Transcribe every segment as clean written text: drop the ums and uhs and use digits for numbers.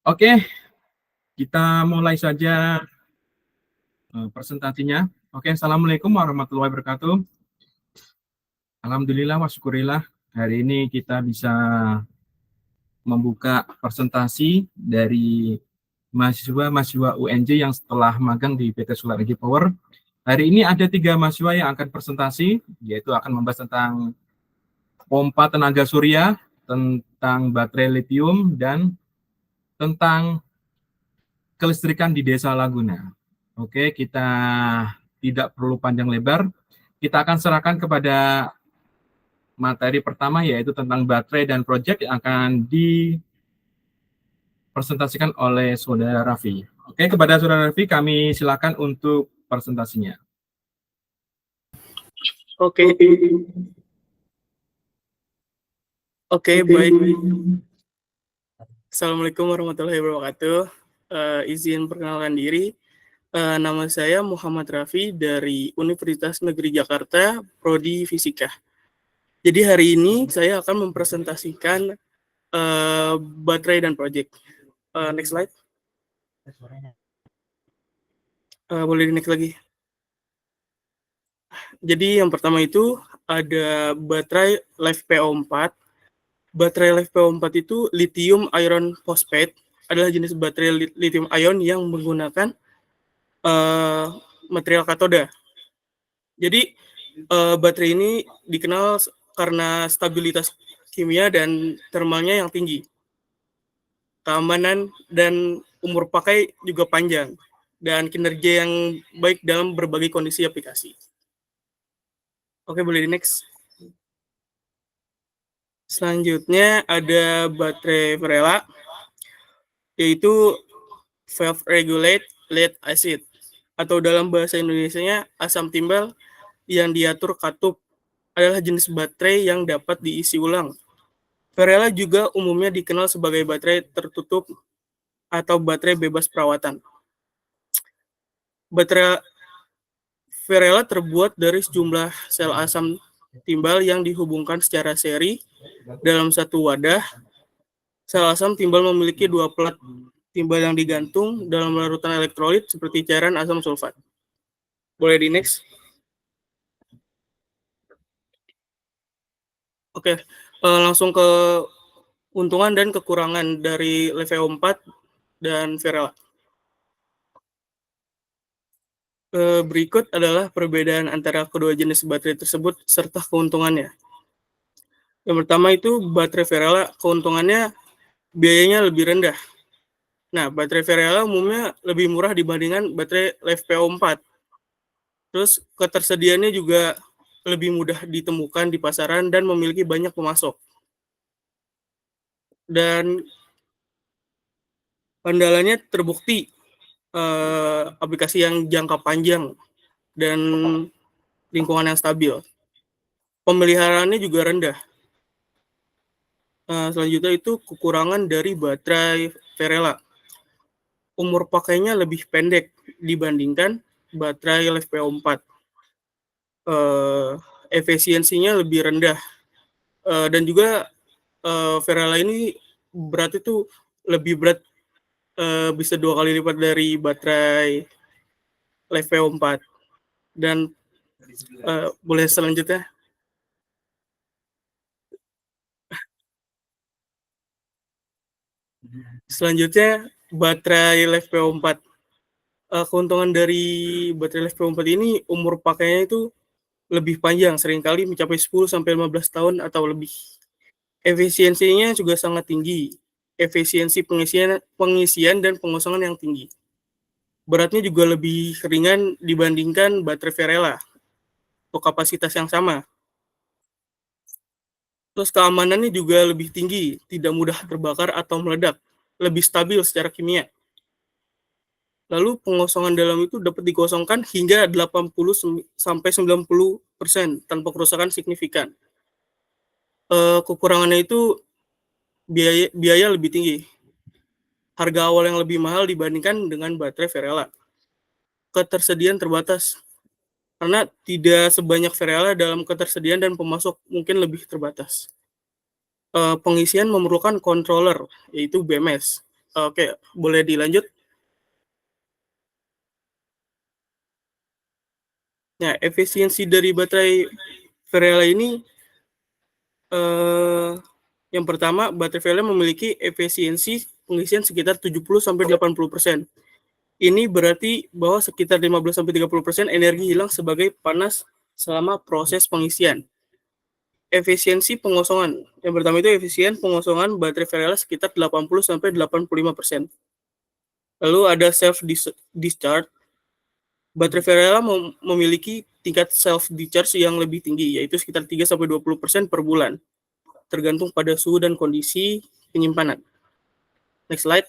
Oke, kita mulai saja presentasinya. Oke, Assalamualaikum warahmatullahi wabarakatuh. Alhamdulillah wa syukurillah, hari ini kita bisa membuka presentasi dari mahasiswa UNJ yang setelah magang di PT Solar Energy Power. Hari ini ada 3 mahasiswa yang akan presentasi, yaitu akan membahas tentang pompa tenaga surya, tentang baterai lithium, dan tentang kelistrikan di Desa Laguna. Oke, kita tidak perlu panjang lebar. Kita akan serahkan kepada materi pertama, yaitu tentang baterai dan proyek yang akan dipresentasikan oleh Saudara Raffi. Oke, kepada Saudara Raffi, kami silakan untuk presentasinya. Oke, baik. Assalamualaikum warahmatullahi wabarakatuh. Izin perkenalkan diri. Nama saya Muhammad Raffi dari Universitas Negeri Jakarta, Prodi Fisika. Jadi hari ini saya akan mempresentasikan baterai dan proyek. Next slide. Boleh di next lagi. Jadi yang pertama itu ada baterai LiFePO4. Baterai LiFePO4 itu lithium iron phosphate, adalah jenis baterai lithium ion yang menggunakan material katoda. Jadi baterai ini dikenal karena stabilitas kimia dan termalnya yang tinggi. Keamanan dan umur pakai juga panjang, dan kinerja yang baik dalam berbagai kondisi aplikasi. Oke, boleh di next. Selanjutnya ada baterai Varela, yaitu valve regulate lead acid, atau dalam bahasa Indonesianya asam timbal yang diatur katup, adalah jenis baterai yang dapat diisi ulang. Varela juga umumnya dikenal sebagai baterai tertutup atau baterai bebas perawatan. Baterai Varela terbuat dari sejumlah sel asam timbal yang dihubungkan secara seri dalam satu wadah. Sel asam timbal memiliki 2 plat timbal yang digantung dalam larutan elektrolit seperti cairan asam sulfat. Boleh di next. Oke, langsung ke keuntungan dan kekurangan dari LiFePO4 dan Varela. Berikut adalah perbedaan antara kedua jenis baterai tersebut serta keuntungannya. Yang pertama itu baterai Varela, keuntungannya biayanya lebih rendah. Nah, baterai Varela umumnya lebih murah dibandingkan baterai LiFePO4. Terus ketersediaannya juga lebih mudah ditemukan di pasaran dan memiliki banyak pemasok. Dan kendalanya terbukti aplikasi yang jangka panjang dan lingkungan yang stabil. Pemeliharaannya juga rendah. Selanjutnya itu kekurangan dari baterai Varela. Umur pakainya lebih pendek dibandingkan baterai LiFePO4. Efisiensinya lebih rendah. Dan juga Varela ini berat itu lebih berat, bisa 2 kali lipat dari baterai LiFePO4. Dan boleh selanjutnya. Selanjutnya baterai LiFePO4. Keuntungan dari baterai LiFePO4 ini umur pakainya itu lebih panjang, seringkali mencapai 10-15 tahun atau lebih. Efisiensinya juga sangat tinggi. Efisiensi pengisian dan pengosongan yang tinggi. Beratnya juga lebih ringan dibandingkan baterai Varela untuk kapasitas yang sama. Terus keamanannya juga lebih tinggi, tidak mudah terbakar atau meledak, lebih stabil secara kimia. Lalu pengosongan dalam itu dapat dikosongkan hingga 80-90% tanpa kerusakan signifikan. Kekurangannya itu biaya lebih tinggi. Harga awal yang lebih mahal dibandingkan dengan baterai Varela. Ketersediaan terbatas, karena tidak sebanyak Varela dalam ketersediaan dan pemasok mungkin lebih terbatas. Pengisian memerlukan controller, yaitu BMS, Oke, boleh dilanjut. Nah, efisiensi dari baterai Varela ini yang pertama, baterai Varela memiliki efisiensi pengisian sekitar 70-80%. Ini berarti bahwa sekitar 15-30% energi hilang sebagai panas selama proses pengisian. Efisiensi pengosongan. Yang pertama itu efisien pengosongan baterai Varela sekitar 80-85%. Lalu ada self discharge. Baterai Varela memiliki tingkat self discharge yang lebih tinggi, yaitu sekitar 3-20% per bulan, tergantung pada suhu dan kondisi penyimpanan. Next slide.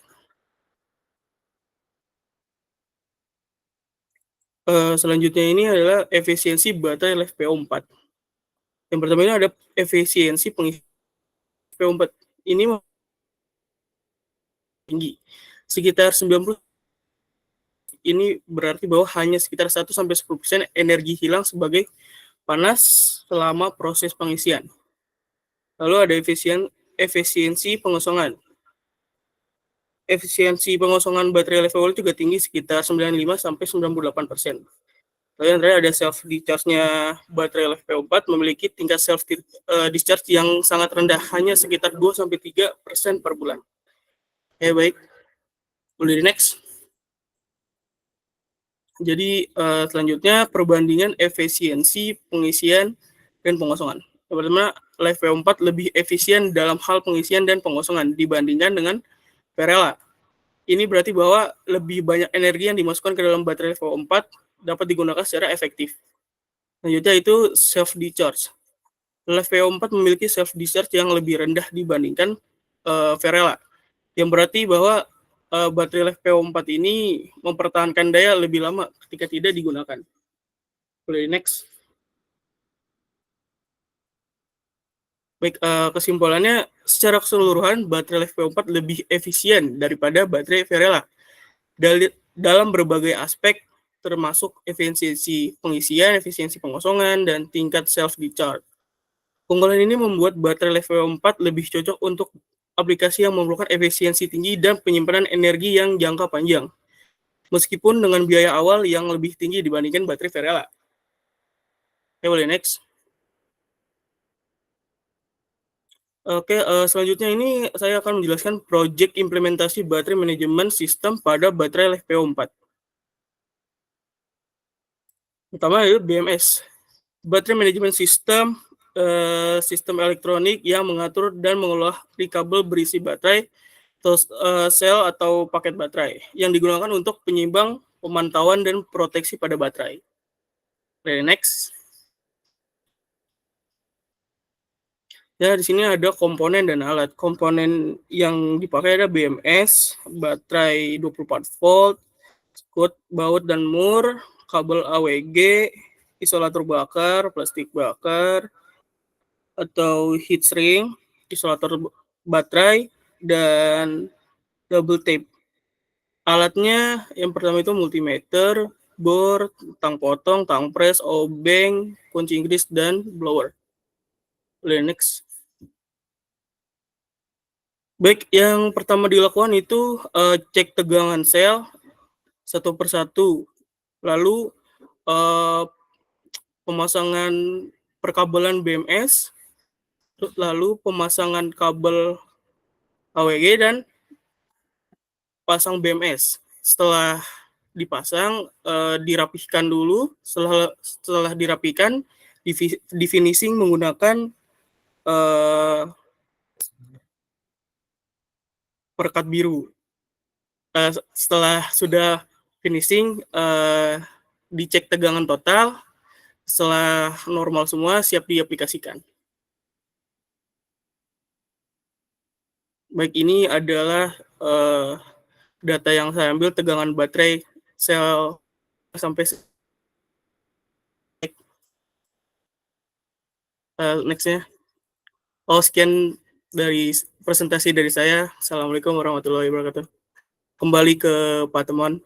Selanjutnya ini adalah efisiensi baterai LFP4. Yang pertama ini ada efisiensi pengisian LFP4. Ini tinggi, sekitar 90. Ini berarti bahwa hanya sekitar 1-10% energi hilang sebagai panas selama proses pengisian. Lalu ada efisiensi pengosongan. Efisiensi pengosongan baterai level juga tinggi, sekitar 95-98%. Lalu yang terakhir ada self discharge-nya baterai LFP4 memiliki tingkat self discharge yang sangat rendah, hanya sekitar 2-3% per bulan. Ya baik, boleh di next. Jadi selanjutnya perbandingan efisiensi pengisian dan pengosongan. Yang pertama, LFP4 lebih efisien dalam hal pengisian dan pengosongan dibandingkan dengan Varela. Ini berarti bahwa lebih banyak energi yang dimasukkan ke dalam baterai LFP4 dapat digunakan secara efektif. Selanjutnya itu self discharge. LFP4 memiliki self discharge yang lebih rendah dibandingkan Varela, yang berarti bahwa baterai LFP4 ini mempertahankan daya lebih lama ketika tidak digunakan. Boleh next. Baik, kesimpulannya secara keseluruhan baterai LFP4 lebih efisien daripada baterai Varela dalam berbagai aspek, termasuk efisiensi pengisian, efisiensi pengosongan, dan tingkat self discharge. Keunggulan ini membuat baterai LFP4 lebih cocok untuk aplikasi yang memerlukan efisiensi tinggi dan penyimpanan energi yang jangka panjang, meskipun dengan biaya awal yang lebih tinggi dibandingkan baterai Varela. Oke, boleh next. Oke, selanjutnya ini saya akan menjelaskan proyek implementasi baterai manajemen sistem pada baterai LFP4. Pertama adalah BMS, baterai manajemen sistem, sistem elektronik yang mengatur dan mengolah kabel berisi baterai, sel atau paket baterai yang digunakan untuk penyeimbang, pemantauan, dan proteksi pada baterai. Oke, next. Ya, di sini ada komponen dan alat. Komponen yang dipakai ada BMS, baterai 24 volt, skut, baut dan mur, kabel AWG, isolator bakar, plastik bakar, atau heat shrink, isolator baterai, dan double tape. Alatnya yang pertama itu multimeter, bor, tang potong, tang press, obeng, kunci Inggris, dan blower. Next. Baik, yang pertama dilakukan itu cek tegangan sel satu persatu. Lalu pemasangan perkabelan BMS, lalu pemasangan kabel AWG, dan pasang BMS. Setelah dipasang, dirapihkan dulu. Setelah dirapihkan, di finishing menggunakan perekat biru. Setelah sudah finishing, dicek tegangan total. Setelah normal semua, siap diaplikasikan. Baik, ini adalah data yang saya ambil tegangan baterai sel sampai next-nya. Sekian dari presentasi dari saya. Assalamualaikum warahmatullahi wabarakatuh. Kembali ke Pak Temon.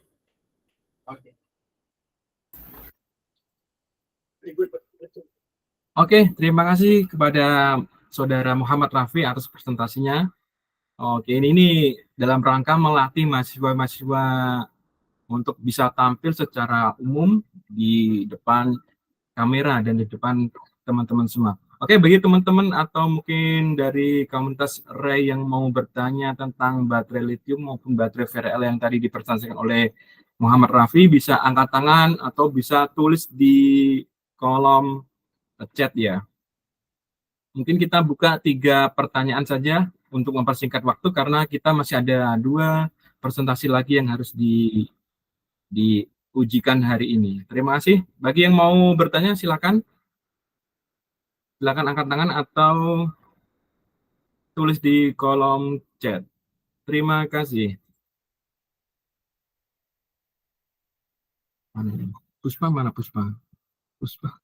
Oke, terima kasih kepada Saudara Muhammad Rafi atas presentasinya. Oke, ini dalam rangka melatih mahasiswa-mahasiswa untuk bisa tampil secara umum di depan kamera dan di depan teman-teman semua. Oke, bagi teman-teman atau mungkin dari komunitas Ray yang mau bertanya tentang baterai lithium maupun baterai VRL yang tadi dipresentasikan oleh Muhammad Rafi, bisa angkat tangan atau bisa tulis di kolom chat ya. Mungkin kita buka 3 pertanyaan saja untuk mempersingkat waktu karena kita masih ada 2 presentasi lagi yang harus diujikan hari ini. Terima kasih. Bagi yang mau bertanya silakan. Silakan angkat tangan atau tulis di kolom chat. Terima kasih. Mana ini? Puspa mana Puspa? Puspa.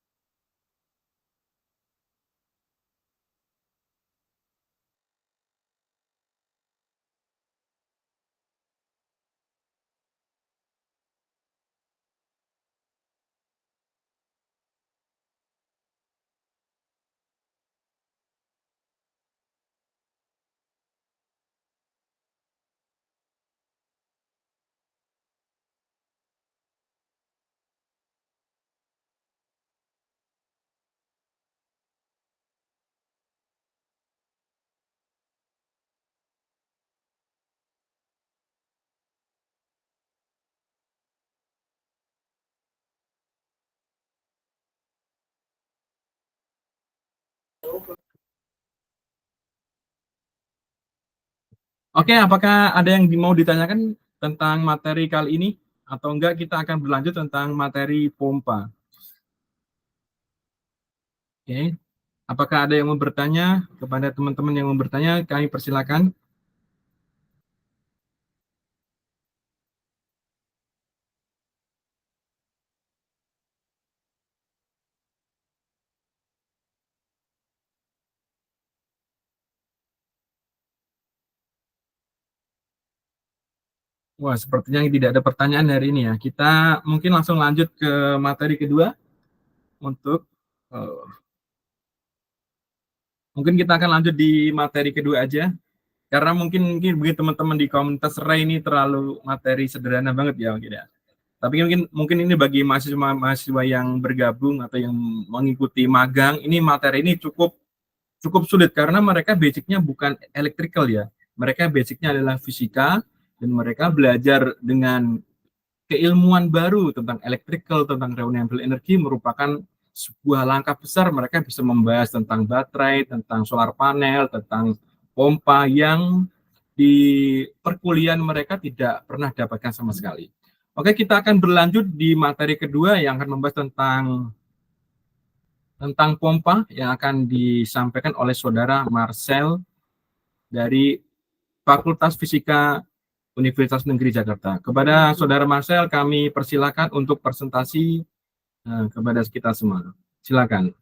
Oke, apakah ada yang mau ditanyakan tentang materi kali ini? Atau enggak kita akan berlanjut tentang materi pompa. Oke, apakah ada yang mau bertanya kepada teman-teman yang mau bertanya? Kami persilakan. Wah, sepertinya tidak ada pertanyaan hari ini ya. Kita mungkin langsung lanjut ke materi kedua untuk eh, mungkin kita akan lanjut di materi kedua aja karena mungkin bagi teman-teman di komunitas Ray ini terlalu materi sederhana banget ya mungkin ya. Tapi mungkin ini bagi mahasiswa yang bergabung atau yang mengikuti magang, ini materi ini cukup cukup sulit karena mereka basicnya bukan electrical ya. Mereka basicnya adalah fisika dan mereka belajar dengan keilmuan baru tentang electrical, tentang renewable energy merupakan sebuah langkah besar. Mereka bisa membahas tentang baterai, tentang solar panel, tentang pompa yang di perkuliahan mereka tidak pernah dapatkan sama sekali. Oke, kita akan berlanjut di materi kedua yang akan membahas tentang pompa yang akan disampaikan oleh saudara Marcel dari Fakultas Fisika Universitas Negeri Jakarta. Kepada saudara Marcel kami persilakan untuk presentasi kepada kita semua. Silakan.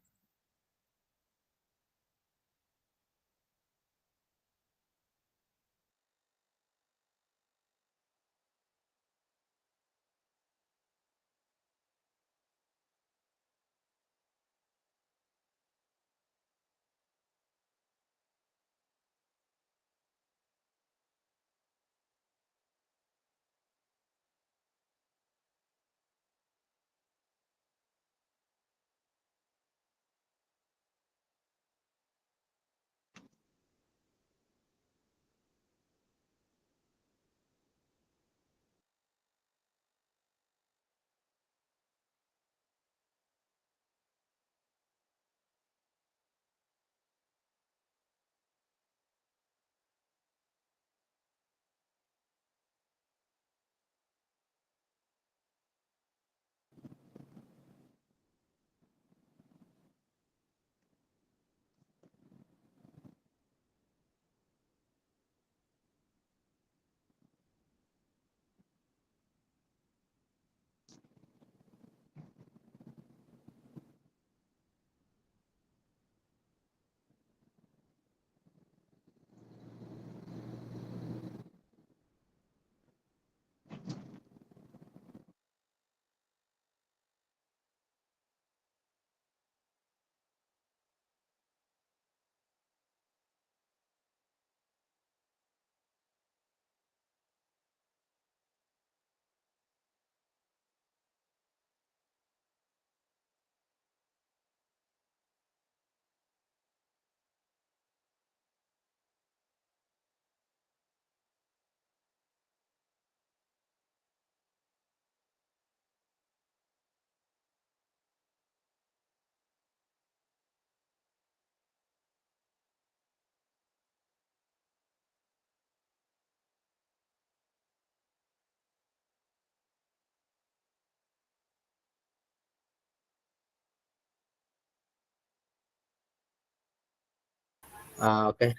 Oke.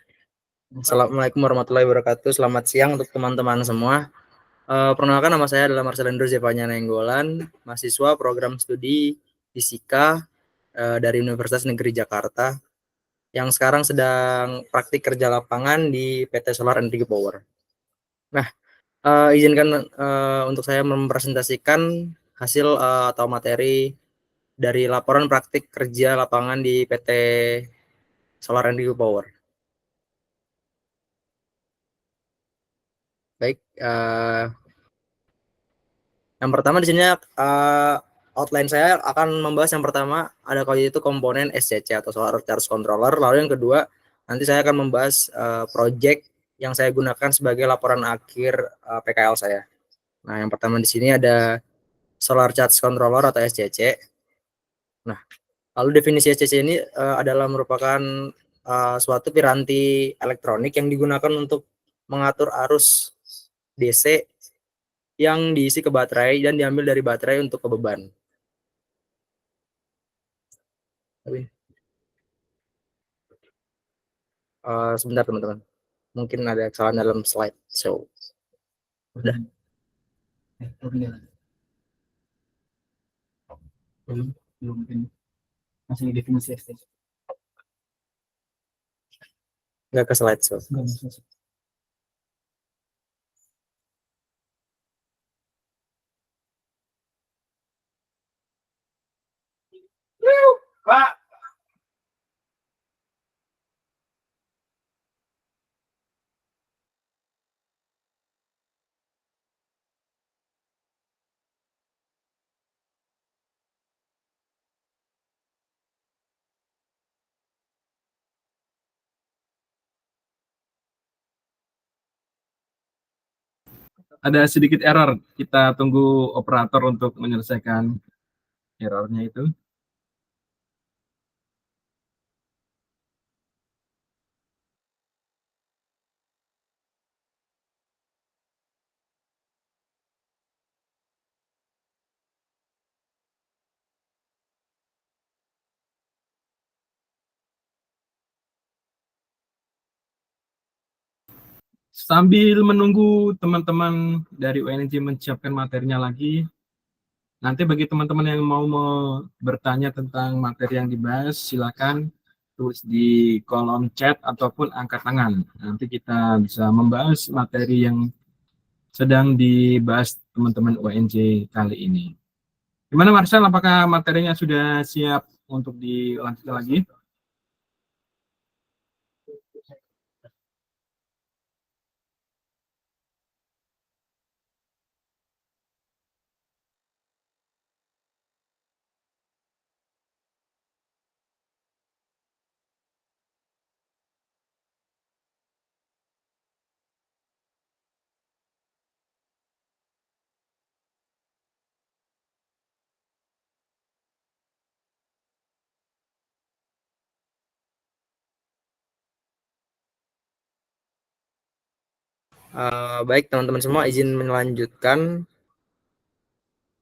Assalamualaikum warahmatullahi wabarakatuh. Selamat siang untuk teman-teman semua. Perkenalkan, nama saya adalah Marcelendro Zevanya Nainggolan, mahasiswa program studi fisika dari Universitas Negeri Jakarta yang sekarang sedang praktik kerja lapangan di PT Solar Energy Power. Nah, izinkan untuk saya mempresentasikan hasil atau materi dari laporan praktik kerja lapangan di PT Solar Energy Power. Baik, yang pertama di sini outline saya akan membahas yang pertama ada yaitu komponen SCC atau Solar Charge Controller. Lalu yang kedua nanti saya akan membahas project yang saya gunakan sebagai laporan akhir PKL saya. Nah, yang pertama di sini ada Solar Charge Controller atau SCC. Nah, lalu definisi SCC ini adalah merupakan suatu piranti elektronik yang digunakan untuk mengatur arus DC yang diisi ke baterai dan diambil dari baterai untuk ke beban. Sebentar teman-teman, mungkin ada kesalahan dalam slide show. Udah. Belum masih definisi STC. Nggak ke slide show. Pak. Ada sedikit error. Kita tunggu operator untuk menyelesaikan errornya itu. Sambil menunggu teman-teman dari UNJ menyiapkan materinya lagi, nanti bagi teman-teman yang mau bertanya tentang materi yang dibahas, silakan tulis di kolom chat ataupun angkat tangan. Nanti kita bisa membahas materi yang sedang dibahas teman-teman UNJ kali ini. Gimana Marcel, apakah materinya sudah siap untuk dilanjutkan lagi? Baik teman-teman semua, izin melanjutkan.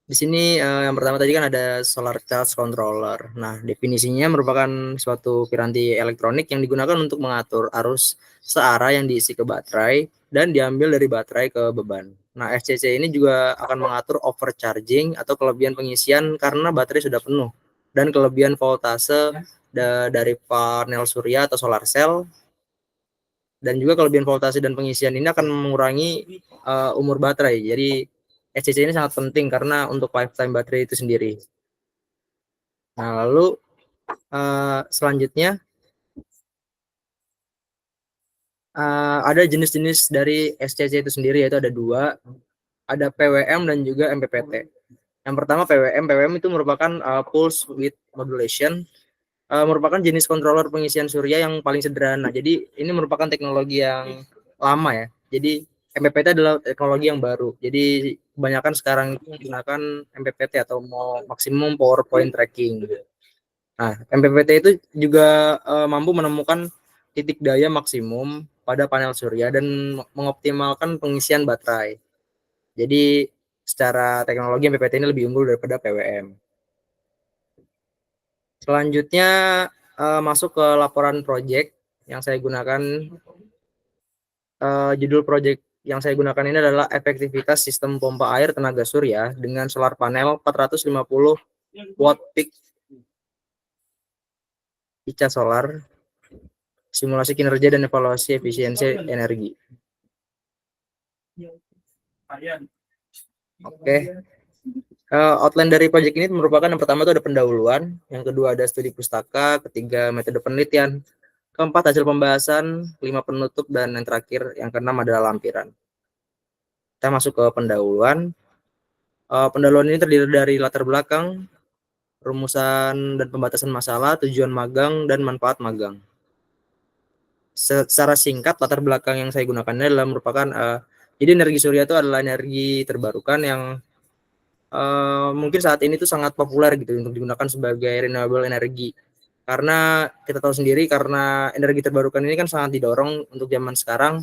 Di sini yang pertama tadi kan ada Solar Charge Controller. Nah, definisinya merupakan suatu piranti elektronik yang digunakan untuk mengatur arus searah yang diisi ke baterai dan diambil dari baterai ke beban. Nah, SCC ini juga akan mengatur overcharging atau kelebihan pengisian karena baterai sudah penuh dan kelebihan voltase dari panel surya atau solar cell, dan juga kelebihan voltase dan pengisian ini akan mengurangi umur baterai. Jadi SCC ini sangat penting karena untuk lifetime baterai itu sendiri. Nah, lalu selanjutnya ada jenis-jenis dari SCC itu sendiri, yaitu ada dua, ada PWM dan juga MPPT. Yang pertama PWM itu merupakan pulse width modulation, merupakan jenis controller pengisian surya yang paling sederhana. Jadi ini merupakan teknologi yang lama ya. Jadi MPPT adalah teknologi yang baru. Jadi kebanyakan sekarang itu menggunakan MPPT atau maximum power point tracking. Nah, MPPT itu juga mampu menemukan titik daya maksimum pada panel surya dan mengoptimalkan pengisian baterai. Jadi secara teknologi MPPT ini lebih unggul daripada PWM. Selanjutnya masuk ke laporan project. yang saya gunakan, judul project yang saya gunakan ini adalah efektivitas sistem pompa air tenaga surya dengan solar panel 450 watt peak Ica Solar, simulasi kinerja dan evaluasi efisiensi energi. Oke. Outline dari proyek ini merupakan yang pertama itu ada pendahuluan, yang kedua ada studi pustaka, ketiga metode penelitian, keempat hasil pembahasan, kelima penutup, dan yang terakhir yang keenam adalah lampiran. Kita masuk ke pendahuluan. Pendahuluan ini terdiri dari latar belakang, rumusan dan pembatasan masalah, tujuan magang, dan manfaat magang. Secara singkat, latar belakang yang saya gunakan adalah merupakan jadi energi surya itu adalah energi terbarukan yang mungkin saat ini tuh sangat populer gitu untuk digunakan sebagai renewable energy. Karena kita tahu sendiri karena energi terbarukan ini kan sangat didorong untuk zaman sekarang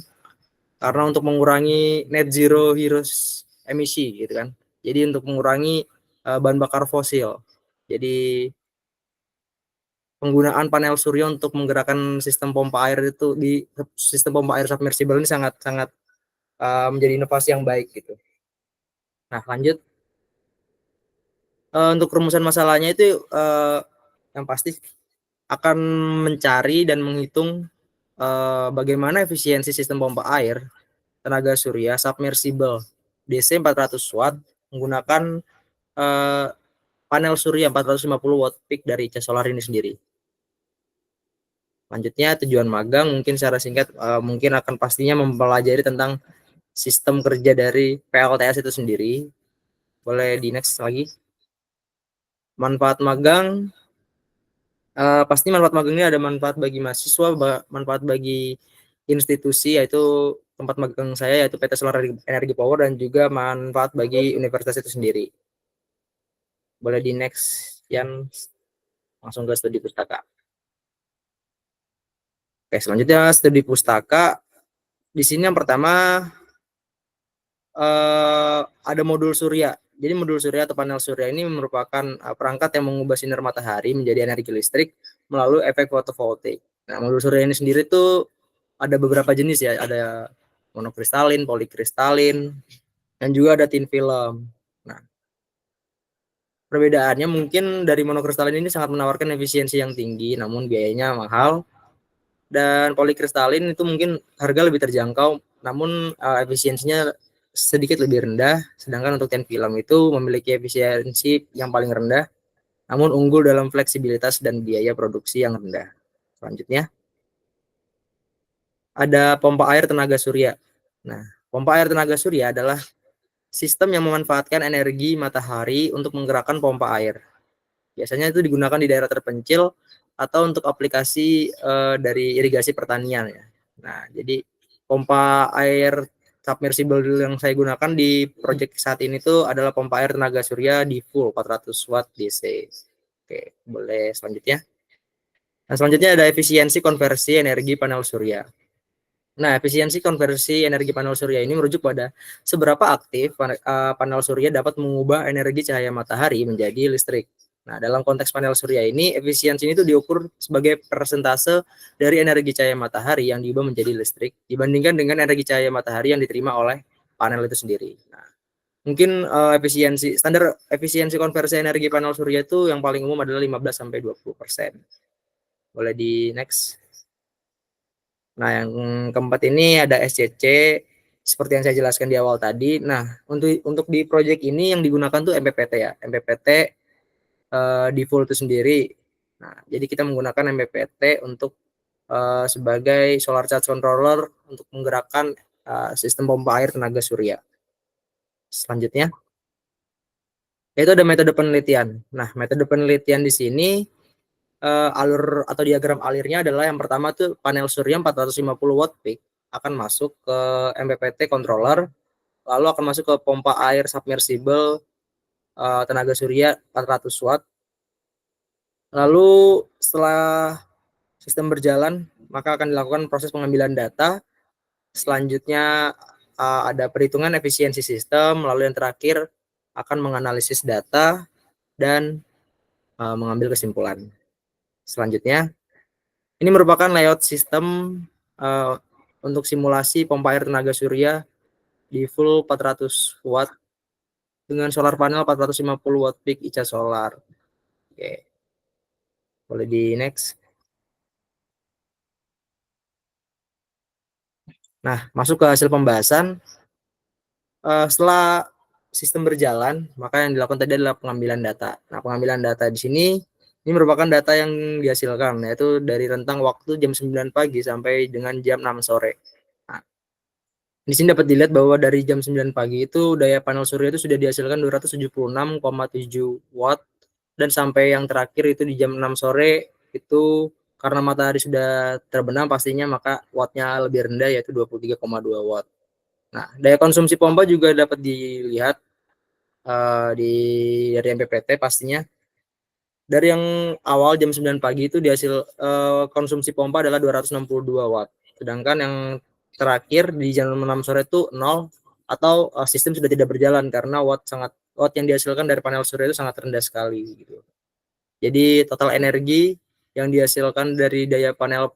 karena untuk mengurangi net zero heroes emisi gitu kan. Jadi untuk mengurangi bahan bakar fosil. Jadi penggunaan panel surya untuk menggerakkan sistem pompa air itu di sistem pompa air submersible ini sangat menjadi inovasi yang baik gitu. Nah, lanjut. Untuk rumusan masalahnya itu yang pasti akan mencari dan menghitung bagaimana efisiensi sistem pompa air tenaga surya submersible DC 400 watt menggunakan panel surya 450 watt peak dari Ica Solar ini sendiri. Lanjutnya tujuan magang mungkin secara singkat mungkin akan pastinya mempelajari tentang sistem kerja dari PLTS itu sendiri. Boleh di next lagi. Manfaat magang pasti manfaat magang ini ada manfaat bagi mahasiswa, manfaat bagi institusi yaitu tempat magang saya yaitu PT Solar Energy Power dan juga manfaat bagi universitas itu sendiri. Boleh di next yang langsung ke studi pustaka. Oke, selanjutnya studi pustaka. Di sini yang pertama ada modul surya. Jadi modul surya atau panel surya ini merupakan perangkat yang mengubah sinar matahari menjadi energi listrik melalui efek fotovoltaik. Nah, modul surya ini sendiri tuh ada beberapa jenis ya, ada monokristalin, polikristalin, dan juga ada thin film. Nah, perbedaannya mungkin dari monokristalin ini sangat menawarkan efisiensi yang tinggi, namun biayanya mahal. Dan polikristalin itu mungkin harga lebih terjangkau, namun efisiensinya sedikit lebih rendah. Sedangkan untuk thin film itu memiliki efisiensi yang paling rendah, namun unggul dalam fleksibilitas dan biaya produksi yang rendah. Selanjutnya, ada pompa air tenaga surya. Nah, pompa air tenaga surya adalah sistem yang memanfaatkan energi matahari untuk menggerakkan pompa air. Biasanya itu digunakan di daerah terpencil atau untuk aplikasi dari irigasi pertanian ya. Nah, jadi pompa air submersible yang saya gunakan di project saat ini tuh adalah pompa air tenaga surya di full 400 watt DC. Oke, boleh selanjutnya. Nah, selanjutnya ada efisiensi konversi energi panel surya. Nah, efisiensi konversi energi panel surya ini merujuk pada seberapa aktif panel surya dapat mengubah energi cahaya matahari menjadi listrik. Nah, dalam konteks panel surya ini, efisiensi ini tuh diukur sebagai persentase dari energi cahaya matahari yang diubah menjadi listrik dibandingkan dengan energi cahaya matahari yang diterima oleh panel itu sendiri. Nah, mungkin standar efisiensi konversi energi panel surya itu yang paling umum adalah 15-20%. Boleh di next. Nah, yang keempat ini ada SCC seperti yang saya jelaskan di awal tadi. Nah, untuk di project ini yang digunakan tuh MPPT ya. MPPT default itu sendiri. Nah, jadi kita menggunakan MPPT untuk sebagai solar charge controller untuk menggerakkan sistem pompa air tenaga surya. Selanjutnya, yaitu ada metode penelitian. Nah, metode penelitian di sini alur atau diagram alirnya adalah yang pertama tuh panel surya 450 watt peak akan masuk ke MPPT controller, lalu akan masuk ke pompa air submersible tenaga surya 400 watt. Lalu setelah sistem berjalan, maka akan dilakukan proses pengambilan data. Selanjutnya ada perhitungan efisiensi sistem, lalu yang terakhir akan menganalisis data dan mengambil kesimpulan. Selanjutnya, Ini merupakan layout sistem untuk simulasi pompa air tenaga surya di full 400 watt dengan solar panel 450 watt peak ICA solar. Oke. Boleh di next. Nah, masuk ke hasil pembahasan. Setelah sistem berjalan, maka yang dilakukan tadi adalah pengambilan data. Nah, pengambilan data di sini ini merupakan data yang dihasilkan, yaitu dari rentang waktu jam 9 pagi sampai dengan jam 6 sore. Nah, di sini dapat dilihat bahwa dari jam 9 pagi itu daya panel surya itu sudah dihasilkan 276,7 watt, dan sampai yang terakhir itu di jam 6 sore itu karena matahari sudah terbenam pastinya, maka wattnya lebih rendah yaitu 23,2 watt. Nah, daya konsumsi pompa juga dapat dilihat dari MPPT pastinya. Dari yang awal jam 9 pagi itu dihasil konsumsi pompa adalah 262 watt. Sedangkan yang terakhir di jam 6 sore itu 0, atau sistem sudah tidak berjalan karena watt yang dihasilkan dari panel surya itu sangat rendah sekali gitu. Jadi total energi yang dihasilkan dari daya panel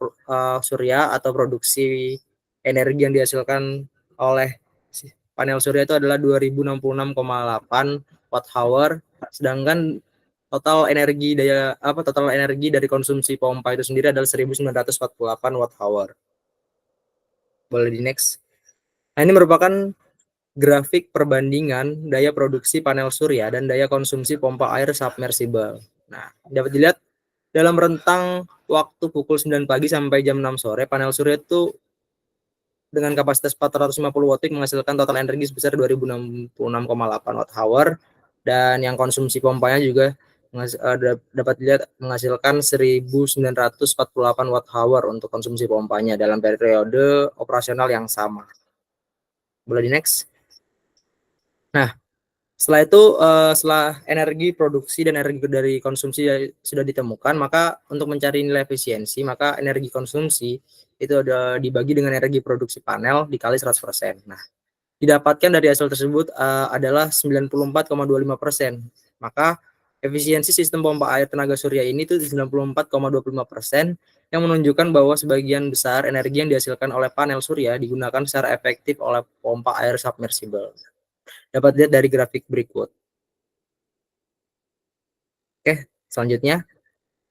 surya atau produksi energi yang dihasilkan oleh panel surya itu adalah 2066,8 watt hour, sedangkan total energi dari konsumsi pompa itu sendiri adalah 1948 watt hour. Boleh di next. Nah, ini merupakan grafik perbandingan daya produksi panel surya dan daya konsumsi pompa air submersible. Nah, dapat dilihat dalam rentang waktu pukul 9 pagi sampai jam 6 sore, panel surya itu dengan kapasitas 450 watt menghasilkan total energi sebesar 2066,8 watt hour, dan yang konsumsi pompanya juga dapat dilihat menghasilkan 1948 watt hour untuk konsumsi pompanya dalam periode operasional yang sama. Boleh di next. Nah, setelah itu, setelah energi produksi dan energi dari konsumsi sudah ditemukan, maka untuk mencari nilai efisiensi, maka energi konsumsi itu ada dibagi dengan energi produksi panel dikali 100%. Nah, didapatkan dari hasil tersebut adalah 94,25%. Maka efisiensi sistem pompa air tenaga surya ini itu 94,25%, yang menunjukkan bahwa sebagian besar energi yang dihasilkan oleh panel surya digunakan secara efektif oleh pompa air submersible. Dapat dilihat dari grafik berikut. Oke, selanjutnya.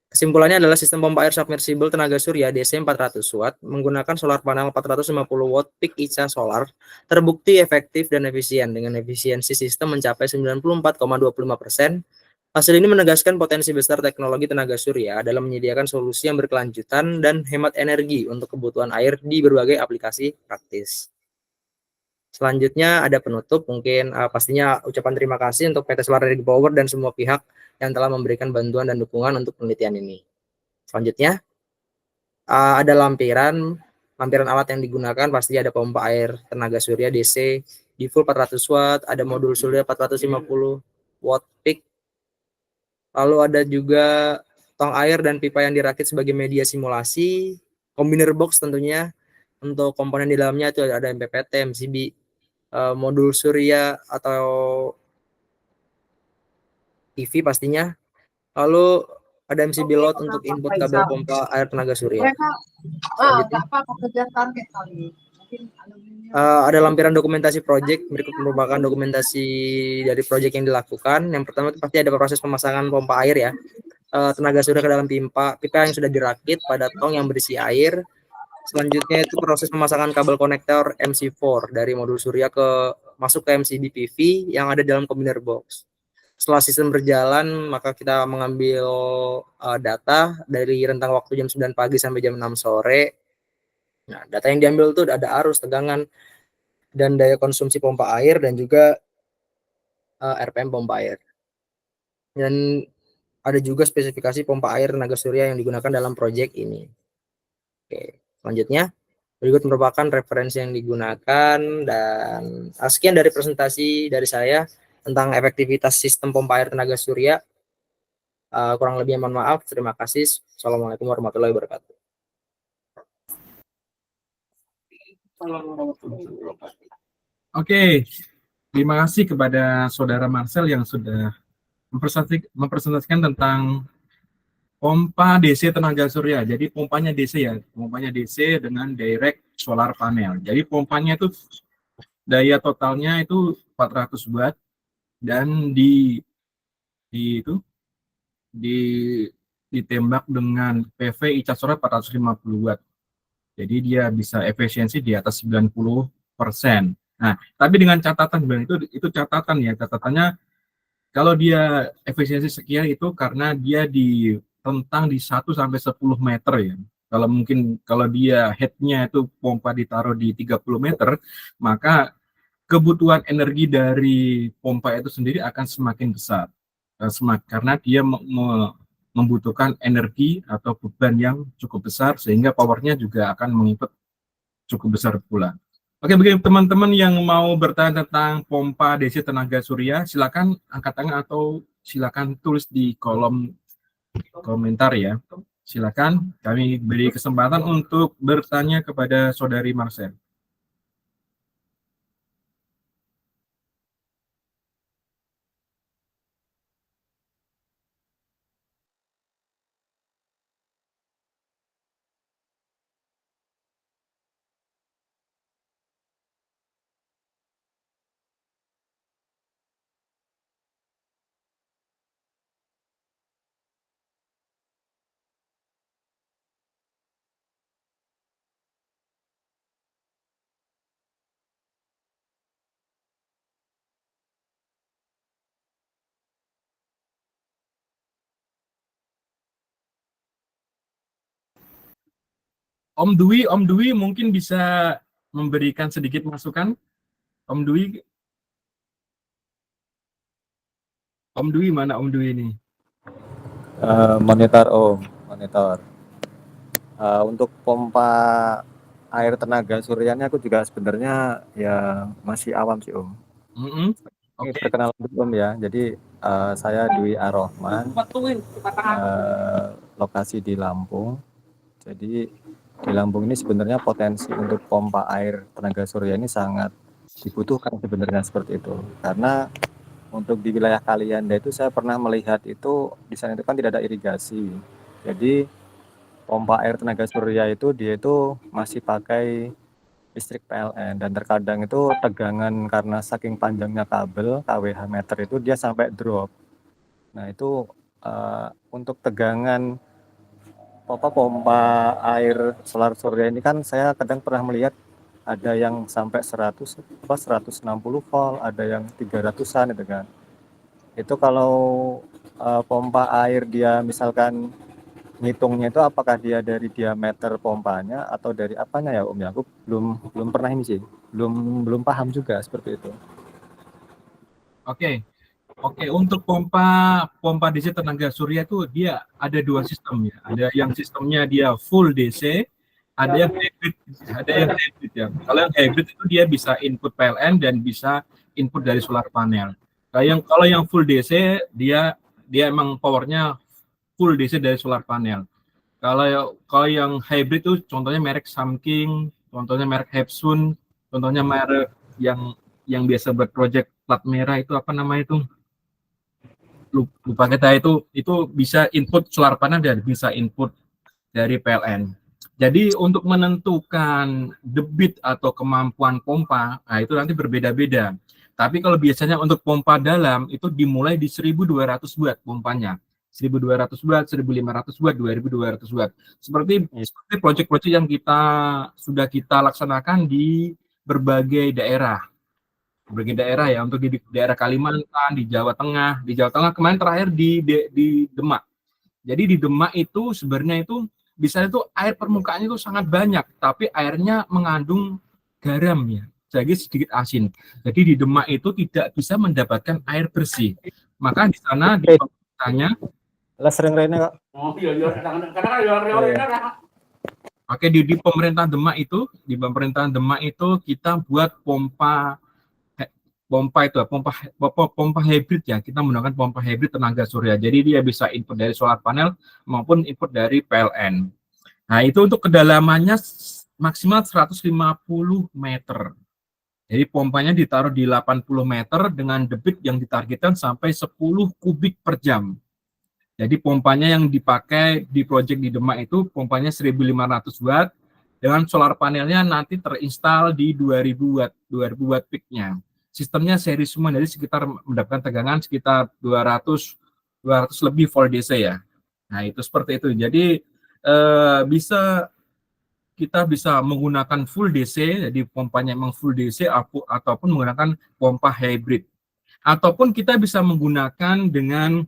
Kesimpulannya adalah sistem pompa air submersible tenaga surya DC 400 watt menggunakan solar panel 450 watt peak ICA solar terbukti efektif dan efisien dengan efisiensi sistem mencapai 94,25%. Hasil ini menegaskan potensi besar teknologi tenaga surya dalam menyediakan solusi yang berkelanjutan dan hemat energi untuk kebutuhan air di berbagai aplikasi praktis. Selanjutnya ada penutup, mungkin pastinya ucapan terima kasih untuk PT Solar Energy Power dan semua pihak yang telah memberikan bantuan dan dukungan untuk penelitian ini. Selanjutnya ada lampiran alat yang digunakan, pasti ada pompa air tenaga surya DC di full 400 watt, ada modul surya 450 watt peak, lalu ada juga tong air dan pipa yang dirakit sebagai media simulasi, kombiner box tentunya, untuk komponen di dalamnya itu ada MPPT, MCB, modul surya atau TV pastinya, lalu ada MCB load untuk input kabel pompa air tenaga surya. Ada lampiran dokumentasi project, berikut merupakan dokumentasi dari project yang dilakukan. Yang pertama itu pasti ada proses pemasangan pompa air ya, tenaga surya ke dalam pipa yang sudah dirakit pada tong yang berisi air. Selanjutnya itu proses pemasangan kabel konektor MC4 dari modul surya masuk ke MCB PV yang ada dalam kombiner box. Setelah sistem berjalan, maka kita mengambil data dari rentang waktu jam 9 pagi sampai jam 6 sore. Nah, data yang diambil itu ada arus, tegangan, dan daya konsumsi pompa air, dan juga RPM pompa air. Dan ada juga spesifikasi pompa air tenaga surya yang digunakan dalam proyek ini. Oke, selanjutnya berikut merupakan referensi yang digunakan, dan sekian dari presentasi dari saya tentang efektivitas sistem pompa air tenaga surya. Kurang lebihnya mohon maaf. Terima kasih. Assalamualaikum warahmatullahi wabarakatuh. Oke, terima kasih kepada Saudara Marcel yang sudah mempresentasikan tentang Pompa DC tenaga surya. Jadi pompanya DC ya, pompanya DC dengan direct solar panel. Jadi pompanya itu daya totalnya itu 400 watt dan itu di ditembak dengan PV Icasora 450 watt. Jadi dia bisa efisiensi di atas 90%. Nah, tapi dengan catatan itu catatan ya, catatannya kalau dia efisiensi sekian itu karena dia di rentang di 1 sampai 10 meter ya. Kalau dia headnya itu pompa ditaruh di 30 meter, maka kebutuhan energi dari pompa itu sendiri akan semakin besar. Karena dia membutuhkan energi atau beban yang cukup besar sehingga powernya juga akan mengikut cukup besar pula. Oke, bagi teman-teman yang mau bertanya tentang pompa DC tenaga surya, silakan angkat tangan atau silakan tulis di kolom komentar ya. Silakan, kami beri kesempatan untuk bertanya kepada Saudari Marcel. Om Dwi mungkin bisa memberikan sedikit masukan. Om Dwi mana Om Dwi ini? Monitor. Untuk pompa air tenaga surya ini aku juga sebenarnya ya masih awam sih Om. Ini perkenalan dulu Om ya. Jadi saya Dwi Ar-Rahman, lokasi di Lampung. Jadi di Lampung ini sebenarnya potensi untuk pompa air tenaga surya ini sangat dibutuhkan sebenarnya seperti itu. Karena untuk di wilayah Kalianda itu saya pernah melihat itu di sana itu kan tidak ada irigasi. Jadi pompa air tenaga surya itu dia itu masih pakai listrik PLN dan terkadang itu tegangan karena saking panjangnya kabel kWh meter itu dia sampai drop. Nah itu untuk tegangan pompa air solar surya ini kan saya kadang pernah melihat ada yang sampai 160 volt, ada yang 300-an itu kan. Itu kalau pompa air dia misalkan ngitungnya itu apakah dia dari diameter pompanya atau dari apanya ya Om ya? Aku belum pernah ini sih. Belum paham juga seperti itu. Oke, untuk pompa DC tenaga surya itu dia ada dua sistem ya. Ada yang sistemnya dia full DC, ada yang hybrid ya. Kalau yang hybrid itu dia bisa input PLN dan bisa input dari solar panel. Kalau yang full DC dia emang powernya full DC dari solar panel. Kalau yang hybrid itu contohnya merek Samking, contohnya merek Hepsun, contohnya merek yang biasa buat project plat merah itu apa namanya itu? Lupa kita itu bisa input solar panel dan bisa input dari PLN. Jadi untuk menentukan debit atau kemampuan pompa, nah itu nanti berbeda-beda. Tapi kalau biasanya untuk pompa dalam itu dimulai di 1.200 watt pompanya. 1.200 watt, 1.500 watt, 2.200 watt. Seperti proyek-proyek yang sudah kita laksanakan di berbagai daerah ya, untuk di daerah Kalimantan, di Jawa Tengah kemarin terakhir di Demak. Jadi di Demak itu sebenarnya itu bisa itu air permukaannya itu sangat banyak, tapi airnya mengandung garam ya, jadi sedikit asin. Jadi di Demak itu tidak bisa mendapatkan air bersih. Maka di sana di pemerintahnya Oke, di pemerintahan Demak itu kita buat pompa hybrid ya. Kita menggunakan pompa hybrid tenaga surya. Jadi dia bisa input dari solar panel maupun input dari PLN. Nah, itu untuk kedalamannya maksimal 150 meter. Jadi pompanya ditaruh di 80 meter dengan debit yang ditargetkan sampai 10 kubik per jam. Jadi pompanya yang dipakai di project di Demak itu pompanya 1.500 watt dengan solar panelnya nanti terinstal di 2.000 watt, 2.000 watt peaknya. Sistemnya seri semua, jadi sekitar mendapatkan tegangan sekitar 200 lebih volt DC ya. Nah itu seperti itu. Jadi bisa kita bisa menggunakan full DC, jadi pompanya memang full DC ataupun menggunakan pompa hybrid. Ataupun kita bisa menggunakan dengan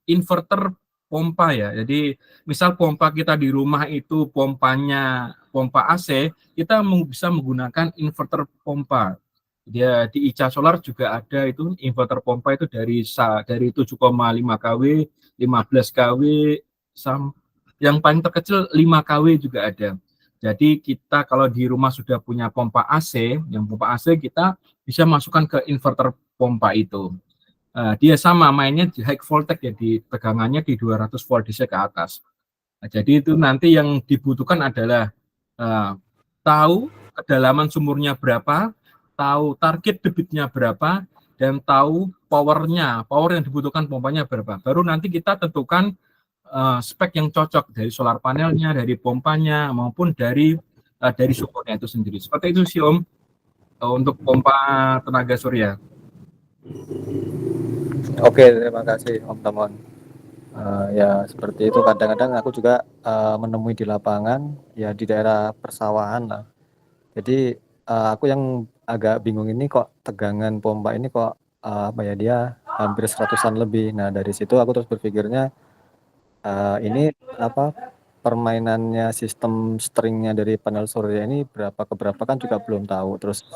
inverter pompa ya. Jadi misal pompa kita di rumah itu pompanya pompa AC, kita bisa menggunakan inverter pompa. Dia di ICA Solar juga ada itu inverter pompa itu dari 7,5 kW, 15 kW, yang paling terkecil 5 kW juga ada. Jadi kita kalau di rumah sudah punya pompa AC, yang pompa AC kita bisa masukkan ke inverter pompa itu. Dia sama mainnya di high voltage ya, di tegangannya di 200 volt DC ke atas. Nah, jadi itu nanti yang dibutuhkan adalah tahu kedalaman sumurnya berapa, tahu target debitnya berapa, dan tahu power yang dibutuhkan pompanya berapa. Baru nanti kita tentukan spek yang cocok dari solar panelnya, dari pompanya, maupun dari sumurnya itu sendiri. Seperti itu sih Om, untuk pompa tenaga surya. Oke, terima kasih Om Tamon. Ya seperti itu, kadang-kadang aku juga menemui di lapangan ya di daerah persawahan lah. Jadi aku yang agak bingung ini kok tegangan pompa ini kok dia hampir 100-an lebih. Nah dari situ aku terus berpikirnya ini permainannya sistem stringnya dari panel surya ini berapa ke berapa kan juga belum tahu. Terus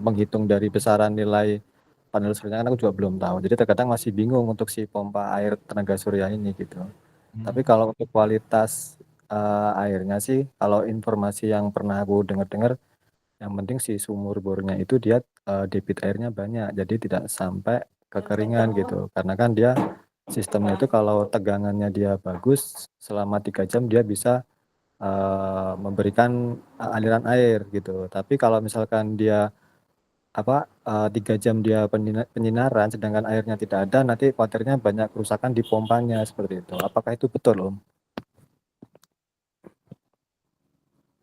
menghitung dari besaran nilai panel surya kan aku juga belum tahu. Jadi terkadang masih bingung untuk si pompa air tenaga surya ini gitu. Tapi kalau untuk kualitas airnya sih, kalau informasi yang pernah aku dengar, yang penting si sumur bornya itu dia debit airnya banyak, jadi tidak sampai kekeringan gitu. Karena kan dia sistemnya itu kalau tegangannya dia bagus, selama 3 jam dia bisa memberikan aliran air gitu. Tapi kalau misalkan dia 3 jam dia penyinaran sedangkan airnya tidak ada, nanti khawatirnya banyak kerusakan di pompanya seperti itu. Apakah itu betul Om?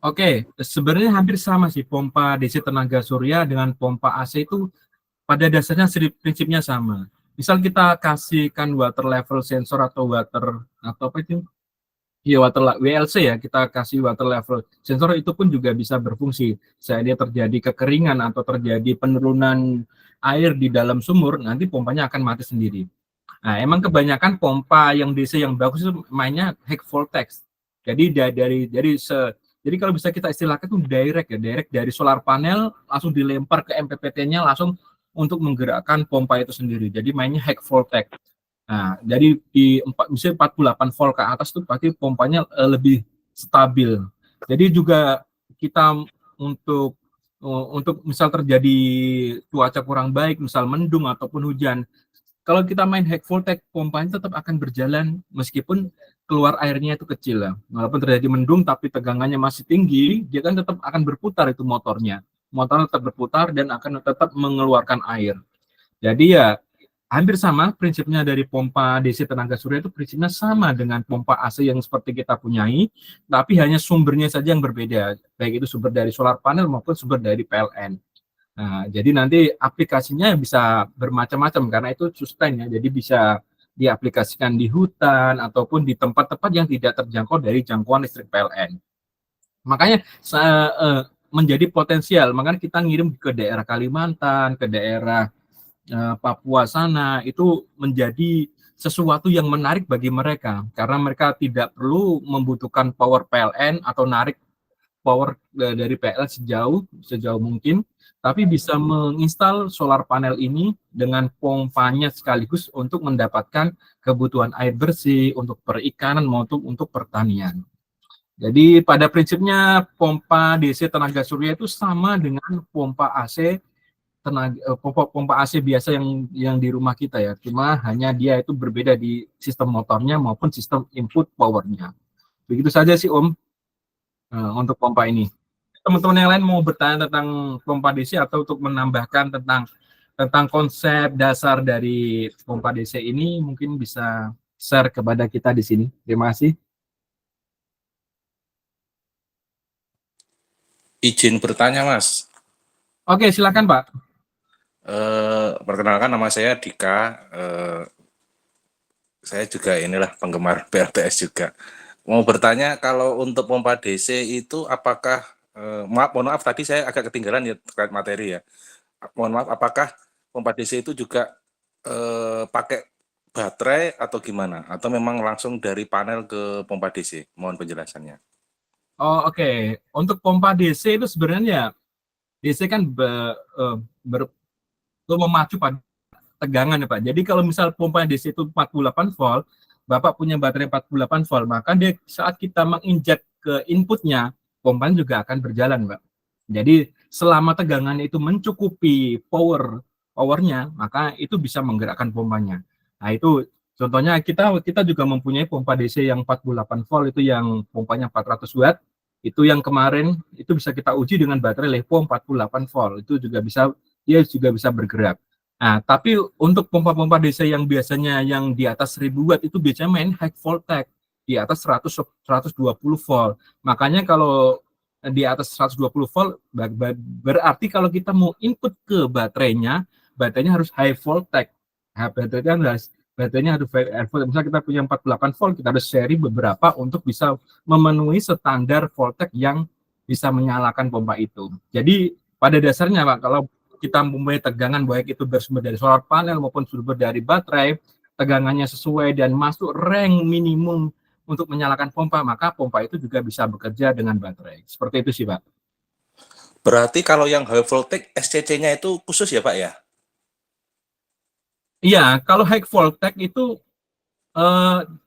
Oke, sebenarnya hampir sama sih pompa DC tenaga surya dengan pompa AC itu pada dasarnya prinsipnya sama. Misal kita kasihkan water level sensor atau WLC ya, kita kasih water level sensor itu pun juga bisa berfungsi. Saat dia terjadi kekeringan atau terjadi penurunan air di dalam sumur, nanti pompanya akan mati sendiri. Nah, emang kebanyakan pompa yang DC yang bagus itu mainnya high voltage. Jadi jadi kalau bisa kita istilahkan itu direct dari solar panel langsung dilempar ke MPPT-nya langsung untuk menggerakkan pompa itu sendiri. Jadi mainnya high voltage. Nah, jadi misalnya 48 volt ke atas itu pasti pompanya lebih stabil. Jadi juga kita untuk misal terjadi cuaca kurang baik, misal mendung ataupun hujan, kalau kita main high voltage, pompanya tetap akan berjalan meskipun keluar airnya itu kecil. Walaupun terjadi mendung tapi tegangannya masih tinggi, dia kan tetap akan berputar itu motornya. Motornya tetap berputar dan akan tetap mengeluarkan air. Jadi ya hampir sama prinsipnya dari pompa DC tenaga surya itu prinsipnya sama dengan pompa AC yang seperti kita punyai, tapi hanya sumbernya saja yang berbeda, baik itu sumber dari solar panel maupun sumber dari PLN. Nah, jadi nanti aplikasinya bisa bermacam-macam karena itu sustain ya, jadi bisa diaplikasikan di hutan ataupun di tempat-tempat yang tidak terjangkau dari jangkauan listrik PLN. Makanya menjadi potensial, makanya kita ngirim ke daerah Kalimantan, ke daerah Papua sana, itu menjadi sesuatu yang menarik bagi mereka karena mereka tidak perlu membutuhkan power PLN atau narik power dari PLN sejauh mungkin, tapi bisa menginstal solar panel ini dengan pompanya sekaligus untuk mendapatkan kebutuhan air bersih untuk perikanan maupun untuk pertanian. Jadi pada prinsipnya pompa DC tenaga surya itu sama dengan pompa AC pompa AC biasa yang di rumah kita ya, cuma hanya dia itu berbeda di sistem motornya maupun sistem input powernya. Begitu saja sih Om untuk pompa ini. Teman-teman yang lain mau bertanya tentang pompa DC atau untuk menambahkan tentang tentang konsep dasar dari pompa DC ini mungkin bisa share kepada kita di sini. Terima kasih. Izin bertanya, Mas. Oke, silakan Pak. Perkenalkan, nama saya Dika. Saya juga inilah penggemar PLTS juga. Mau bertanya, kalau untuk pompa DC itu apakah mohon maaf tadi saya agak ketinggalan ya terkait materi ya. Mohon maaf, apakah pompa DC itu juga pakai baterai atau gimana? Atau memang langsung dari panel ke pompa DC? Mohon penjelasannya. Oh, oke. Untuk pompa DC itu sebenarnya DC kan memacu pada tegangan ya Pak. Jadi kalau misal pompa DC itu 48 volt, Bapak punya baterai 48 volt, maka dia saat kita menginjek ke inputnya, pompa juga akan berjalan Pak. Jadi selama tegangan itu mencukupi powernya, maka itu bisa menggerakkan pompanya. Nah itu contohnya kita juga mempunyai pompa DC yang 48 volt itu yang pompanya 400 watt. Itu yang kemarin itu bisa kita uji dengan baterai LiPo 48 volt. Itu juga bisa bergerak. Nah, tapi untuk pompa-pompa DC yang biasanya yang di atas 1000 watt itu biasanya main high voltage di atas 120 volt. Makanya kalau di atas 120 volt berarti kalau kita mau input ke baterainya harus high voltage. Nah, baterainya harus high voltage. Misalnya kita punya 48 volt, kita harus seri beberapa untuk bisa memenuhi standar voltage yang bisa menyalakan pompa itu. Jadi pada dasarnya Pak, kalau kita mempunyai tegangan baik itu bersumber dari solar panel maupun sumber dari baterai, tegangannya sesuai dan masuk rank minimum untuk menyalakan pompa, maka pompa itu juga bisa bekerja dengan baterai. Seperti itu sih Pak. Berarti kalau yang high voltage SCC-nya itu khusus ya Pak ya? Iya, kalau high voltage itu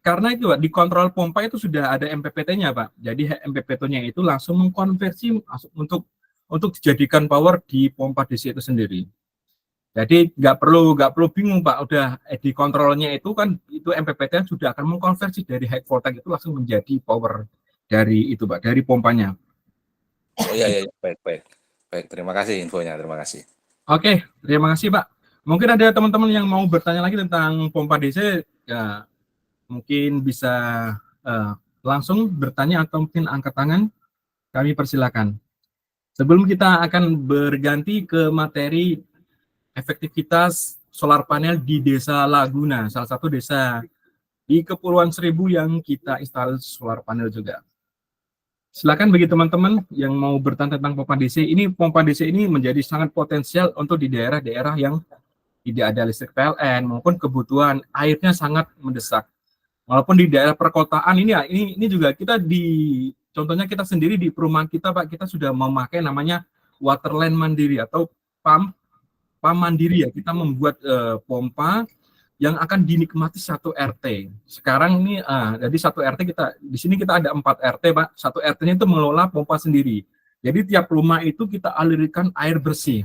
karena itu Pak, di kontrol pompa itu sudah ada MPPT-nya Pak. Jadi MPPT-nya itu langsung mengkonversi untuk dijadikan power di pompa DC itu sendiri. Jadi nggak perlu bingung Pak, udah di kontrolnya itu kan itu MPPT sudah akan mengkonversi dari high voltage itu langsung menjadi power dari itu Pak, dari pompanya. Oh iya, baik, terima kasih infonya, terima kasih. Oke, terima kasih Pak. Mungkin ada teman-teman yang mau bertanya lagi tentang pompa DC, ya mungkin bisa langsung bertanya atau mungkin angkat tangan, kami persilakan. Sebelum kita akan berganti ke materi efektivitas solar panel di Desa Laguna, salah satu desa di Kepulauan Seribu yang kita install solar panel juga. Silakan bagi teman-teman yang mau bertanya tentang pompa DC, ini pompa DC ini menjadi sangat potensial untuk di daerah-daerah yang tidak ada listrik PLN maupun kebutuhan airnya sangat mendesak. Walaupun di daerah perkotaan ini juga kita contohnya kita sendiri di perumahan kita Pak, kita sudah memakai namanya waterline mandiri atau pump mandiri ya. Kita membuat pompa yang akan dinikmati satu RT. Sekarang ini jadi satu RT di sini kita ada 4 RT Pak. Satu RT-nya itu mengelola pompa sendiri. Jadi tiap rumah itu kita alirkan air bersih.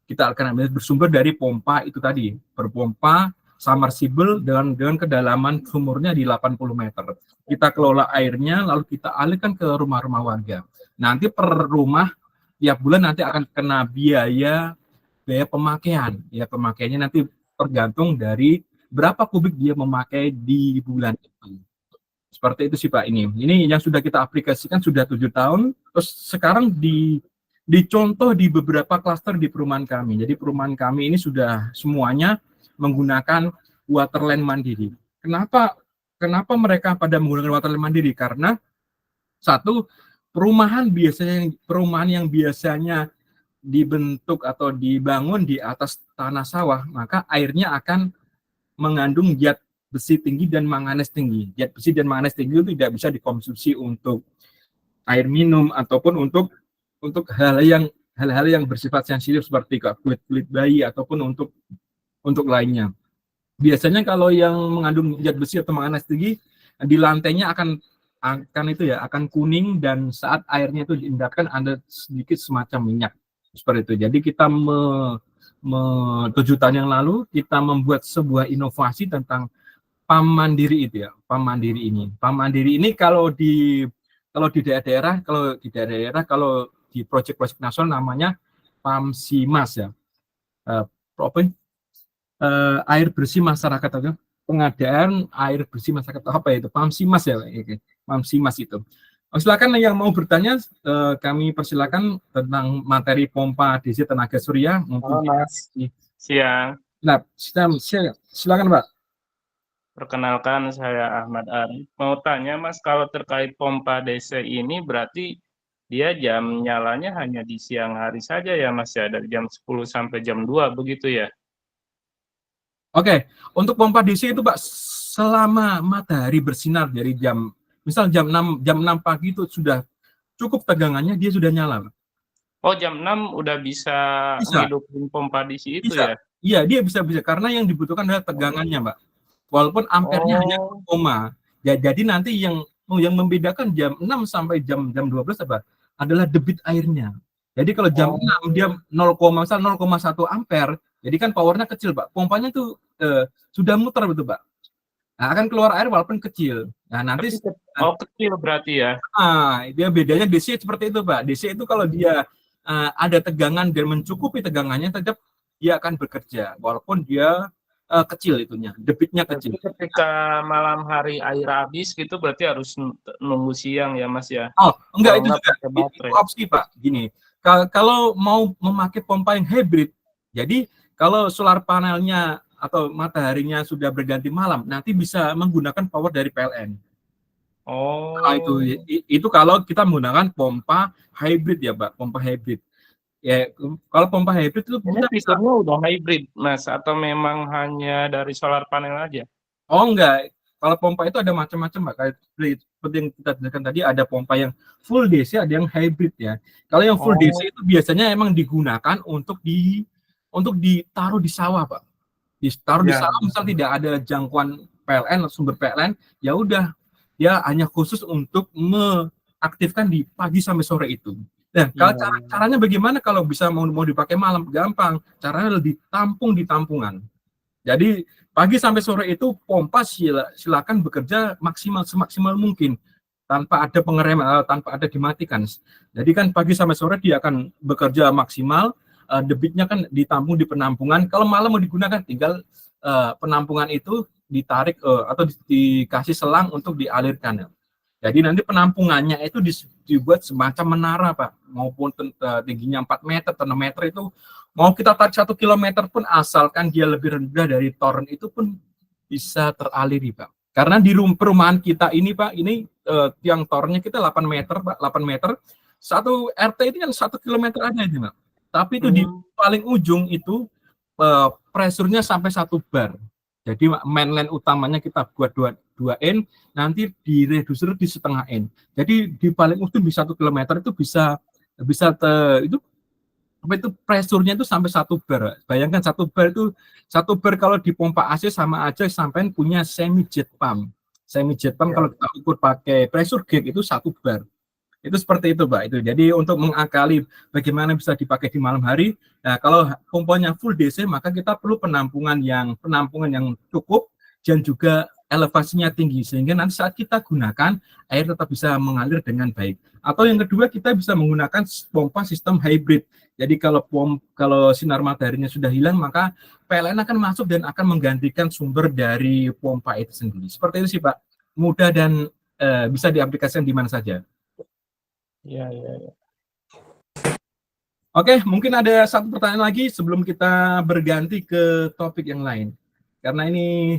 Kita akan bersumber dari pompa itu tadi, berpompa submersible dengan kedalaman sumurnya di 80 meter. Kita kelola airnya, lalu kita alirkan ke rumah-rumah warga. Nanti per rumah tiap bulan nanti akan kena biaya pemakaian. Ya pemakaiannya nanti tergantung dari berapa kubik dia memakai di bulan itu. Seperti itu sih Pak ini. Ini yang sudah kita aplikasikan sudah 7 tahun. Terus sekarang dicontoh di beberapa klaster di perumahan kami. Jadi perumahan kami ini sudah semuanya menggunakan waterline mandiri. Kenapa mereka pada menggunakan waterline mandiri? Karena satu, perumahan yang biasanya dibentuk atau dibangun di atas tanah sawah, maka airnya akan mengandung zat besi tinggi dan manganes tinggi. Zat besi dan manganes tinggi itu tidak bisa dikonsumsi untuk air minum ataupun untuk hal-hal yang bersifat sensitif seperti kulit bayi ataupun untuk lainnya. Biasanya kalau yang mengandung zat besi atau manganes tinggi di lantainya akan kuning dan saat airnya itu diendapkan ada sedikit semacam minyak seperti itu. Jadi kita 7 tahun yang lalu kita membuat sebuah inovasi tentang PAM mandiri itu ya. PAM mandiri ini kalau di daerah-daerah kalau di proyek nasional namanya PAM SIMAS ya. air bersih masyarakat atau pengadaan air bersih masyarakat apa itu PAMSIMAS ya, PAMSIMAS itu. Silakan yang mau bertanya, kami persilakan tentang materi pompa DC tenaga surya Halo maupun Mas, siang. Nah, silakan Pak. Perkenalkan saya Ahmad Arif. Mau tanya Mas, kalau terkait pompa DC ini berarti dia jam nyalanya hanya di siang hari saja ya Mas ya, dari jam 10 sampai jam 2 begitu ya? Oke, untuk pompa DC itu Pak, selama matahari bersinar dari misal jam 6 pagi itu sudah cukup tegangannya, dia sudah nyala, Pak. Oh, jam 6 udah bisa Bisa. ngidupin pompa DC itu Bisa. ya? Iya, dia bisa karena yang dibutuhkan adalah tegangannya, Pak. Walaupun ampernya hanya koma. Ya, jadi nanti yang membedakan jam 6 sampai jam 12 apa? Adalah debit airnya. Jadi kalau jam 6 dia 0,1 ampere, jadi kan powernya kecil, Pak. Pompanya tuh sudah muter betul, Pak. Nah, akan keluar air walaupun kecil. Nah, nanti kecil berarti ya. dia bedanya DC seperti itu, Pak. DC itu kalau dia ada tegangan dan mencukupi tegangannya, tetap dia akan bekerja walaupun dia kecil itunya, debitnya kecil. Jadi ketika malam hari air habis gitu berarti harus nunggu siang ya Mas ya? Oh, enggak, itu Kalau juga pakai baterai. itu opsi, Pak. Gini, kalau mau memakai pompa yang hybrid, jadi kalau solar panelnya atau mataharinya sudah berganti malam, nanti bisa menggunakan power dari PLN. Nah, itu kalau kita menggunakan pompa hybrid ya, Pak, pompa hybrid. Ya, kalau pompa hybrid itu Ini fiturnya udah hybrid, Mas, atau memang hanya dari solar panel aja? Oh, enggak. Kalau pompa itu ada macam-macam, Pak. Kayak seperti yang kita jelaskan tadi, ada pompa yang full DC, ada yang hybrid ya. Kalau yang full DC itu biasanya emang digunakan untuk ditaruh di sawah, Pak. Ditaruh di sawah, misal tidak ada jangkauan PLN, sumber PLN, ya udah, dia hanya khusus untuk mengaktifkan di pagi sampai sore itu. Nah, kalau caranya bagaimana kalau bisa mau dipakai malam? Gampang. Caranya lebih tampung di tampungan. Jadi pagi sampai sore itu pompa silakan bekerja semaksimal mungkin tanpa ada pengerem, tanpa ada dimatikan. Jadi kan pagi sampai sore dia akan bekerja maksimal, debitnya kan ditampung di penampungan. Kalau malam mau digunakan tinggal penampungan itu ditarik atau dikasih selang untuk dialirkan. Jadi nanti penampungannya itu dibuat semacam menara, Pak, maupun tingginya 4 meter atau 6 meter itu, mau kita tarik 1 kilometer pun asalkan dia lebih rendah dari toren itu pun bisa teraliri, Pak. Karena di perumahan kita ini, Pak, ini tiang torennya kita 8 meter, Pak, 8 meter. Satu RT itu kan 1 kilometer ada itu, Pak. Tapi itu di paling ujung itu pressure-nya sampai 1 bar. Jadi mainline utamanya kita buat 2 N, nanti di reducer di setengah N. Jadi di paling ujung di 1 kilometer itu bisa itu pressure-nya itu sampai 1 bar. Bayangkan 1 bar itu 1 bar kalau di pompa AC sama aja sampai punya semi jet pump. Semi jet pump kalau kita ukur pakai pressure gauge itu 1 bar. Itu seperti itu, Pak. Itu jadi untuk mengakali bagaimana bisa dipakai di malam hari. Nah, kalau pompanya full DC maka kita perlu penampungan yang cukup dan juga elevasinya tinggi sehingga nanti saat kita gunakan air tetap bisa mengalir dengan baik. Atau yang kedua kita bisa menggunakan pompa sistem hybrid. Jadi kalau sinar mataharinya sudah hilang maka PLN akan masuk dan akan menggantikan sumber dari pompa itu sendiri. Seperti itu sih, Pak. Mudah dan bisa diaplikasikan di mana saja. Iya. Oke, mungkin ada satu pertanyaan lagi sebelum kita berganti ke topik yang lain. Karena ini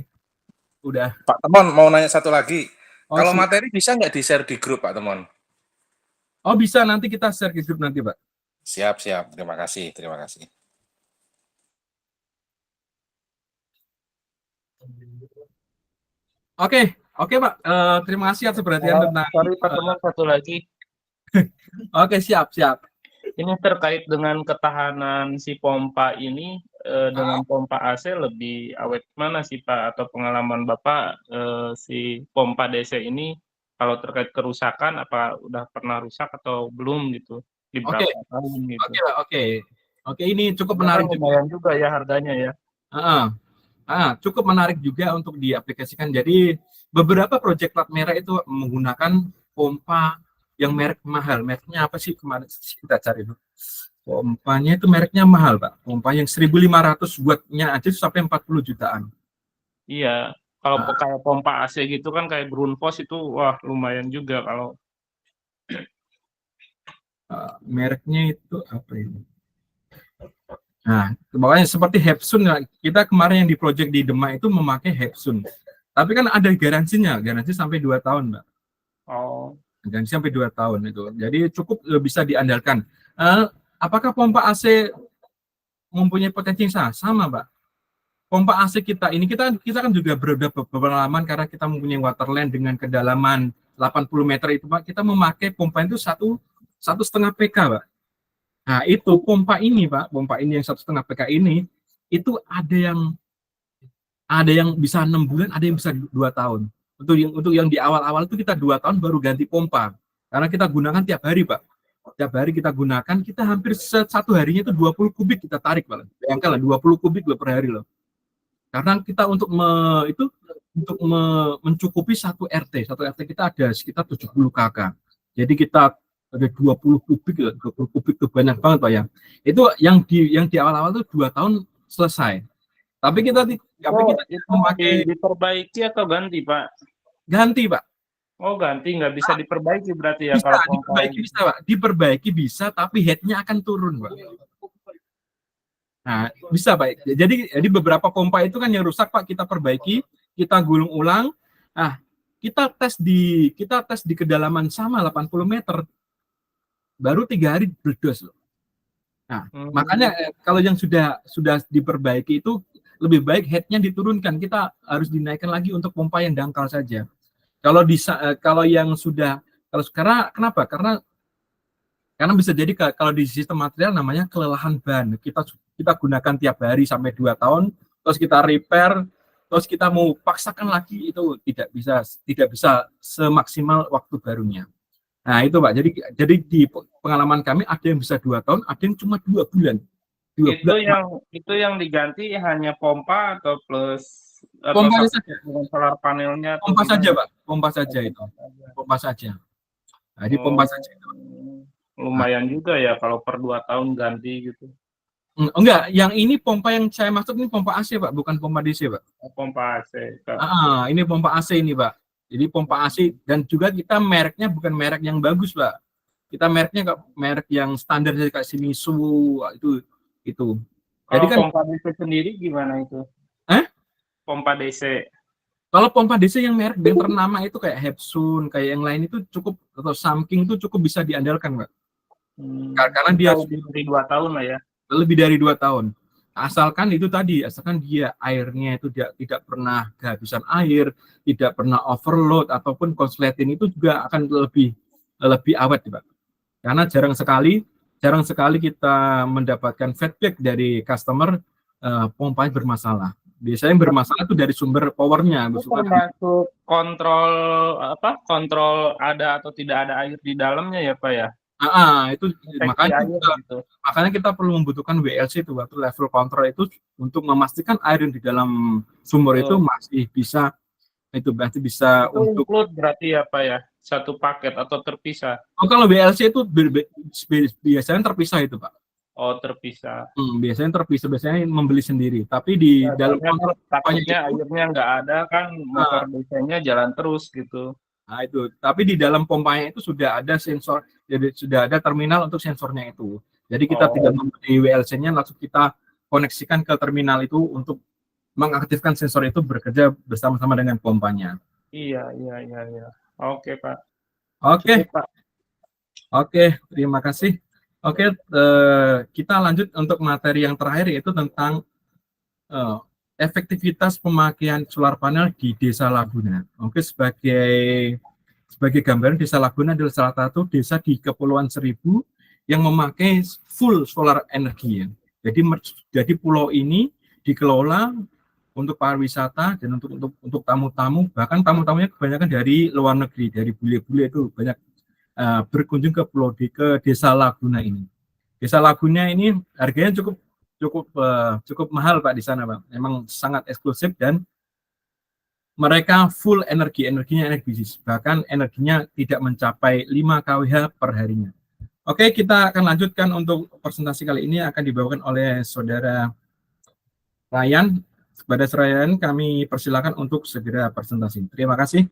udah. Pak Temon mau nanya satu lagi. Kalau siap. materi bisa nggak di-share di grup, Pak Temon? Oh, bisa, nanti kita share ke grup nanti, Pak. Siap. Terima kasih. Oke, Pak. Terima kasih atas perhatian tentang. Sorry Pak Temon, satu lagi. Oke, siap. Ini terkait dengan ketahanan si pompa ini dengan pompa AC lebih awet mana sih Pak? Atau pengalaman Bapak si pompa DC ini kalau terkait kerusakan apa udah pernah rusak atau belum gitu di berapa tahun gitu? Oke, ini cukup menarik juga. Lumayan juga ya harganya ya. Cukup menarik juga untuk diaplikasikan. Jadi beberapa proyek plat merah itu menggunakan pompa yang merek mahal. Mereknya apa sih kemarin kita cari dulu. Pompanya itu mereknya mahal, Pak. Pompa yang 1.500 wattnya aja sampai 40 jutaan. Iya, kalau kayak pompa AC gitu kan kayak Grundfos itu wah lumayan juga kalau Mereknya itu apa ini? Nah, pokoknya seperti Hepsun, kita kemarin yang di project di Demak itu memakai Hepsun. Tapi kan ada garansinya, garansi sampai 2 tahun, Mbak. oh Garansi sampai 2 tahun itu. Jadi cukup bisa diandalkan. Apakah pompa AC mempunyai potensi yang sama? Sama, Mbak. Pompa AC kita ini, kita kan juga berpengalaman karena kita mempunyai waterline dengan kedalaman 80 meter itu, Pak. Kita memakai pompa itu 1,5 PK, Pak. Nah, itu pompa ini, Pak, pompa ini yang 1,5 PK ini, itu ada yang bisa 6 bulan, ada yang bisa 2 tahun. Untuk yang di awal-awal itu kita 2 tahun baru ganti pompa. Karena kita gunakan tiap hari, Pak. Tiap hari kita gunakan, kita hampir satu harinya itu 20 kubik kita tarik, Pak. Bayangkanlah 20 kubik per hari loh. Karena kita untuk mencukupi satu RT kita ada sekitar 70 KK. Jadi kita ada 20 kubik itu banyak banget, Pak ya. Itu yang di awal-awal itu 2 tahun selesai. Tapi kita memakai diperbaiki atau ganti, Pak? ganti, Pak. Oh, ganti, nggak bisa diperbaiki berarti ya Bisa kalau pompa diperbaiki, bisa, Pak. Diperbaiki bisa, tapi headnya akan turun, Pak. Nah, bisa, Pak. Jadi beberapa pompa itu kan yang rusak, Pak, kita perbaiki, kita gulung ulang. Nah, kita tes di kedalaman sama 80 meter. Baru 3 hari berdos loh. Nah, makanya kalau yang sudah diperbaiki itu lebih baik headnya diturunkan. Kita harus dinaikkan lagi untuk pompa yang dangkal saja. Kalau yang sudah, kalau sekarang kenapa? Karena bisa jadi kalau di sistem material namanya kelelahan ban. Kita gunakan tiap hari sampai 2 tahun, terus kita repair, terus kita mau paksakan lagi itu tidak bisa semaksimal waktu barunya. Nah, itu, Pak. Jadi di pengalaman kami ada yang bisa 2 tahun, ada yang cuma 2 bulan. Itu yang diganti hanya pompa atau plus pompa saja. Dengan solar panelnya. Pompa saja, Pak. Pompa saja itu. Pompa saja. Nah, di pompa saja itu. Lumayan juga ya kalau per 2 tahun ganti gitu. Enggak, yang ini pompa yang saya maksud ini pompa AC, Pak, bukan pompa DC, Pak. Pompa AC. Ini pompa AC ini, Pak. Jadi pompa AC dan juga kita mereknya bukan merek yang bagus, Pak. Kita mereknya merek yang standar kayak Shimizu itu. Jadi kan pompa DC sendiri gimana itu? Pompa DC. Kalau pompa DC yang merek yang ternama itu kayak Hepsun, kayak yang lain itu cukup, atau Samking itu cukup bisa diandalkan, Pak. Karena dia lebih dari 2 tahun lah ya. Lebih dari 2 tahun. Asalkan dia airnya itu tidak pernah kehabisan air, tidak pernah overload ataupun konsleting itu juga akan lebih awet, Pak. Karena jarang sekali kita mendapatkan feedback dari customer pompanya bermasalah. Biasanya yang bermasalah itu dari sumber powernya. Itu termasuk kontrol ada atau tidak ada air di dalamnya ya, Pak ya? Itu makanya kita perlu membutuhkan WLC itu, waktu level control itu, untuk memastikan air yang di dalam sumur itu masih bisa untuk include berarti ya, Pak ya, satu paket atau terpisah? Kalau WLC itu biasanya terpisah itu, Pak. Oh, terpisah. Biasanya terpisah, biasanya membeli sendiri. Tapi di dalam kontrol takutnya airnya nggak ada kan, motor DC-nya jalan terus gitu. Nah, itu. Tapi di dalam pompanya itu sudah ada sensor, jadi sudah ada terminal untuk sensornya itu. Jadi kita tidak membeli WLC-nya, langsung kita koneksikan ke terminal itu untuk mengaktifkan sensor itu bekerja bersama-sama dengan pompanya. Iya. Oke, Pak. Oke, terima kasih. Oke, kita lanjut untuk materi yang terakhir, yaitu tentang efektivitas pemakaian solar panel di Desa Laguna. Oke, sebagai gambaran, Desa Laguna adalah salah satu desa di Kepulauan Seribu yang memakai full solar energi. Jadi pulau ini dikelola untuk pariwisata dan untuk tamu-tamu, bahkan tamu-tamunya kebanyakan dari luar negeri, dari bule-bule itu banyak berkunjung ke Desa Laguna ini. Desa Laguna ini harganya cukup mahal, Pak, di sana, Pak. Memang sangat eksklusif dan mereka full energinya energi bisnis. Bahkan energinya tidak mencapai 5 kWh per harinya. Oke, kita akan lanjutkan untuk presentasi kali ini akan dibawakan oleh Saudara Ryan. Kepada Ryan, kami persilakan untuk segera presentasi. Terima kasih.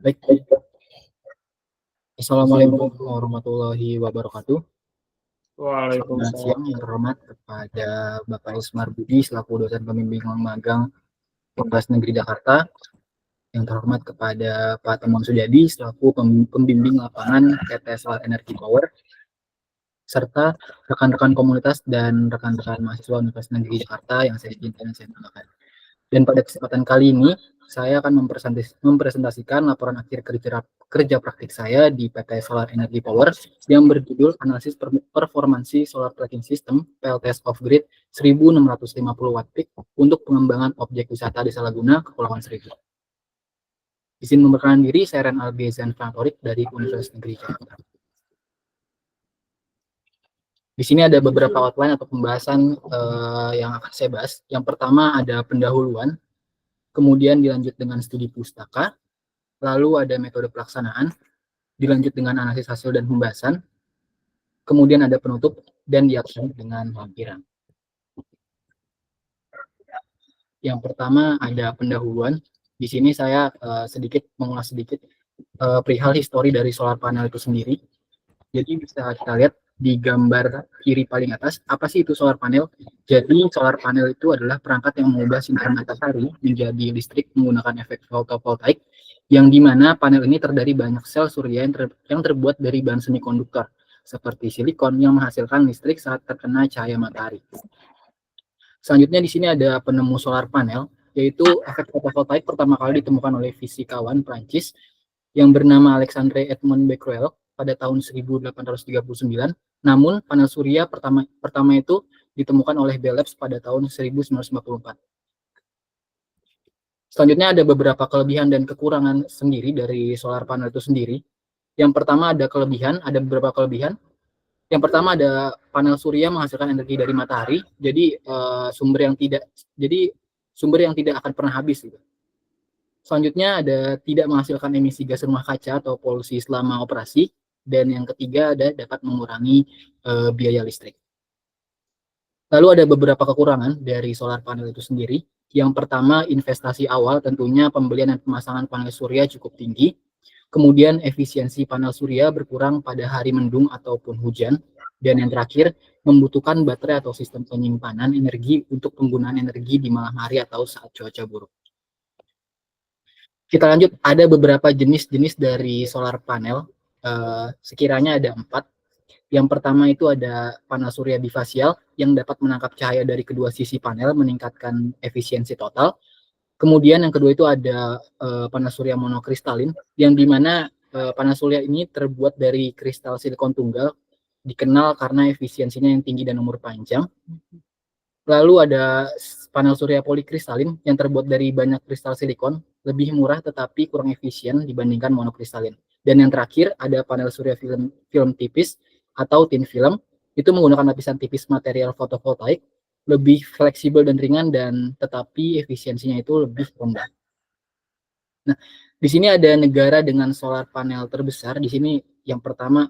Baik. Assalamualaikum warahmatullahi wabarakatuh. Selamat siang yang terhormat kepada Bapak Ismar Budi selaku dosen pembimbing magang Universitas Negeri Jakarta. Yang terhormat kepada Pak Temon Sujadi selaku pembimbing lapangan PT Solar Energy Power, serta rekan-rekan komunitas dan rekan-rekan mahasiswa Universitas Negeri Jakarta yang saya cintai dan saya banggakan. Dan pada kesempatan kali ini saya akan mempresentasikan laporan akhir kerja praktik saya di PT Solar Energy Power yang berjudul Analisis Performansi Solar Tracking System PLTS Off-Grid 1650 Watt Peak untuk pengembangan objek wisata Desa Laguna, Kepulauan Seribu. Izin memperkenalkan diri, saya Ren Albiezan Fanatorik dari Universitas Negeri Jakarta. Di sini ada beberapa outline atau pembahasan yang akan saya bahas. Yang pertama ada pendahuluan, kemudian dilanjut dengan studi pustaka, lalu ada metode pelaksanaan, dilanjut dengan analisis hasil dan pembahasan, kemudian ada penutup, dan diakhiri dengan lampiran. Yang pertama ada pendahuluan. Di sini saya mengulas sedikit perihal histori dari solar panel itu sendiri. Jadi bisa kita lihat di gambar kiri paling atas, apa sih itu solar panel? Jadi solar panel itu adalah perangkat yang mengubah sinar matahari menjadi listrik menggunakan efek fotovoltaik, yang dimana panel ini terdiri banyak sel surya yang terbuat dari bahan semikonduktor seperti silikon yang menghasilkan listrik saat terkena cahaya matahari. Selanjutnya di sini ada penemu solar panel, yaitu efek fotovoltaik pertama kali ditemukan oleh fisikawan Prancis yang bernama Alexandre Edmond Becquerel pada tahun 1839. Namun panel surya pertama itu ditemukan oleh Bell Labs pada tahun 1954. Selanjutnya ada beberapa kelebihan dan kekurangan sendiri dari solar panel itu sendiri. Yang pertama ada beberapa kelebihan. Yang pertama ada panel surya menghasilkan energi dari matahari, jadi sumber yang tidak akan pernah habis gitu. Selanjutnya ada tidak menghasilkan emisi gas rumah kaca atau polusi selama operasi, dan yang ketiga ada dapat mengurangi biaya listrik. Lalu ada beberapa kekurangan dari solar panel itu sendiri. Yang pertama, investasi awal tentunya pembelian dan pemasangan panel surya cukup tinggi. Kemudian efisiensi panel surya berkurang pada hari mendung ataupun hujan. Dan yang terakhir, membutuhkan baterai atau sistem penyimpanan energi untuk penggunaan energi di malam hari atau saat cuaca buruk. Kita lanjut, ada beberapa jenis-jenis dari solar panel. Sekiranya ada 4. Yang pertama itu ada panel surya bifasial yang dapat menangkap cahaya dari kedua sisi panel, meningkatkan efisiensi total. Kemudian yang kedua itu ada panel surya monokristalin, yang dimana panel surya ini terbuat dari kristal silikon tunggal, dikenal karena efisiensinya yang tinggi dan umur panjang. Lalu ada panel surya polikristalin yang terbuat dari banyak kristal silikon, lebih murah tetapi kurang efisien dibandingkan monokristalin. Dan yang terakhir ada panel surya film tipis atau thin film, itu menggunakan lapisan tipis material fotovoltaik, lebih fleksibel dan ringan, dan tetapi efisiensinya itu lebih rendah. Nah, di sini ada negara dengan solar panel terbesar. Di sini yang pertama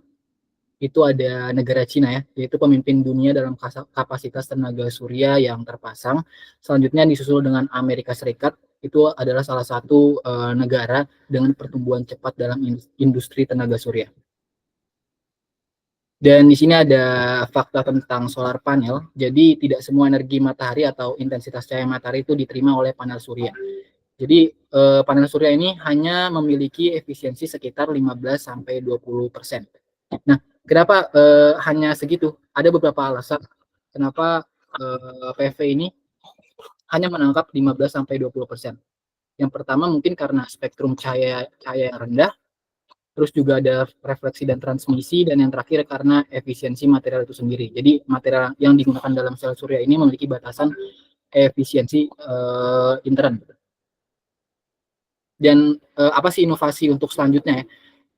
itu ada negara Cina ya, yaitu pemimpin dunia dalam kapasitas tenaga surya yang terpasang. Selanjutnya disusul dengan Amerika Serikat, itu adalah salah satu negara dengan pertumbuhan cepat dalam industri tenaga surya. Dan di sini ada fakta tentang solar panel. Jadi tidak semua energi matahari atau intensitas cahaya matahari itu diterima oleh panel surya. Jadi panel surya ini hanya memiliki efisiensi sekitar 15-20%. Nah, kenapa hanya segitu? Ada beberapa alasan kenapa PV ini hanya menangkap 15-20%. Yang pertama mungkin karena spektrum cahaya yang rendah, terus juga ada refleksi dan transmisi, dan yang terakhir karena efisiensi material itu sendiri. Jadi material yang digunakan dalam sel surya ini memiliki batasan efisiensi intern. Dan apa sih inovasi untuk selanjutnya ya?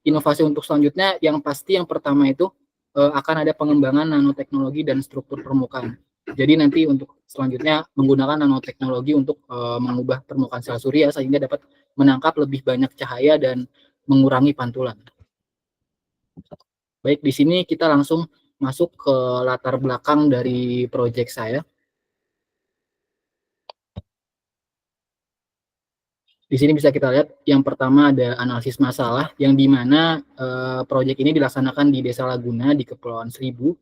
Inovasi untuk selanjutnya yang pasti yang pertama itu akan ada pengembangan nanoteknologi dan struktur permukaan. Jadi nanti untuk selanjutnya menggunakan nanoteknologi untuk mengubah permukaan sel surya sehingga dapat menangkap lebih banyak cahaya dan mengurangi pantulan. Baik, di sini kita langsung masuk ke latar belakang dari proyek saya. Di sini bisa kita lihat yang pertama ada analisis masalah yang dimana proyek ini dilaksanakan di Desa Laguna di Kepulauan Seribu,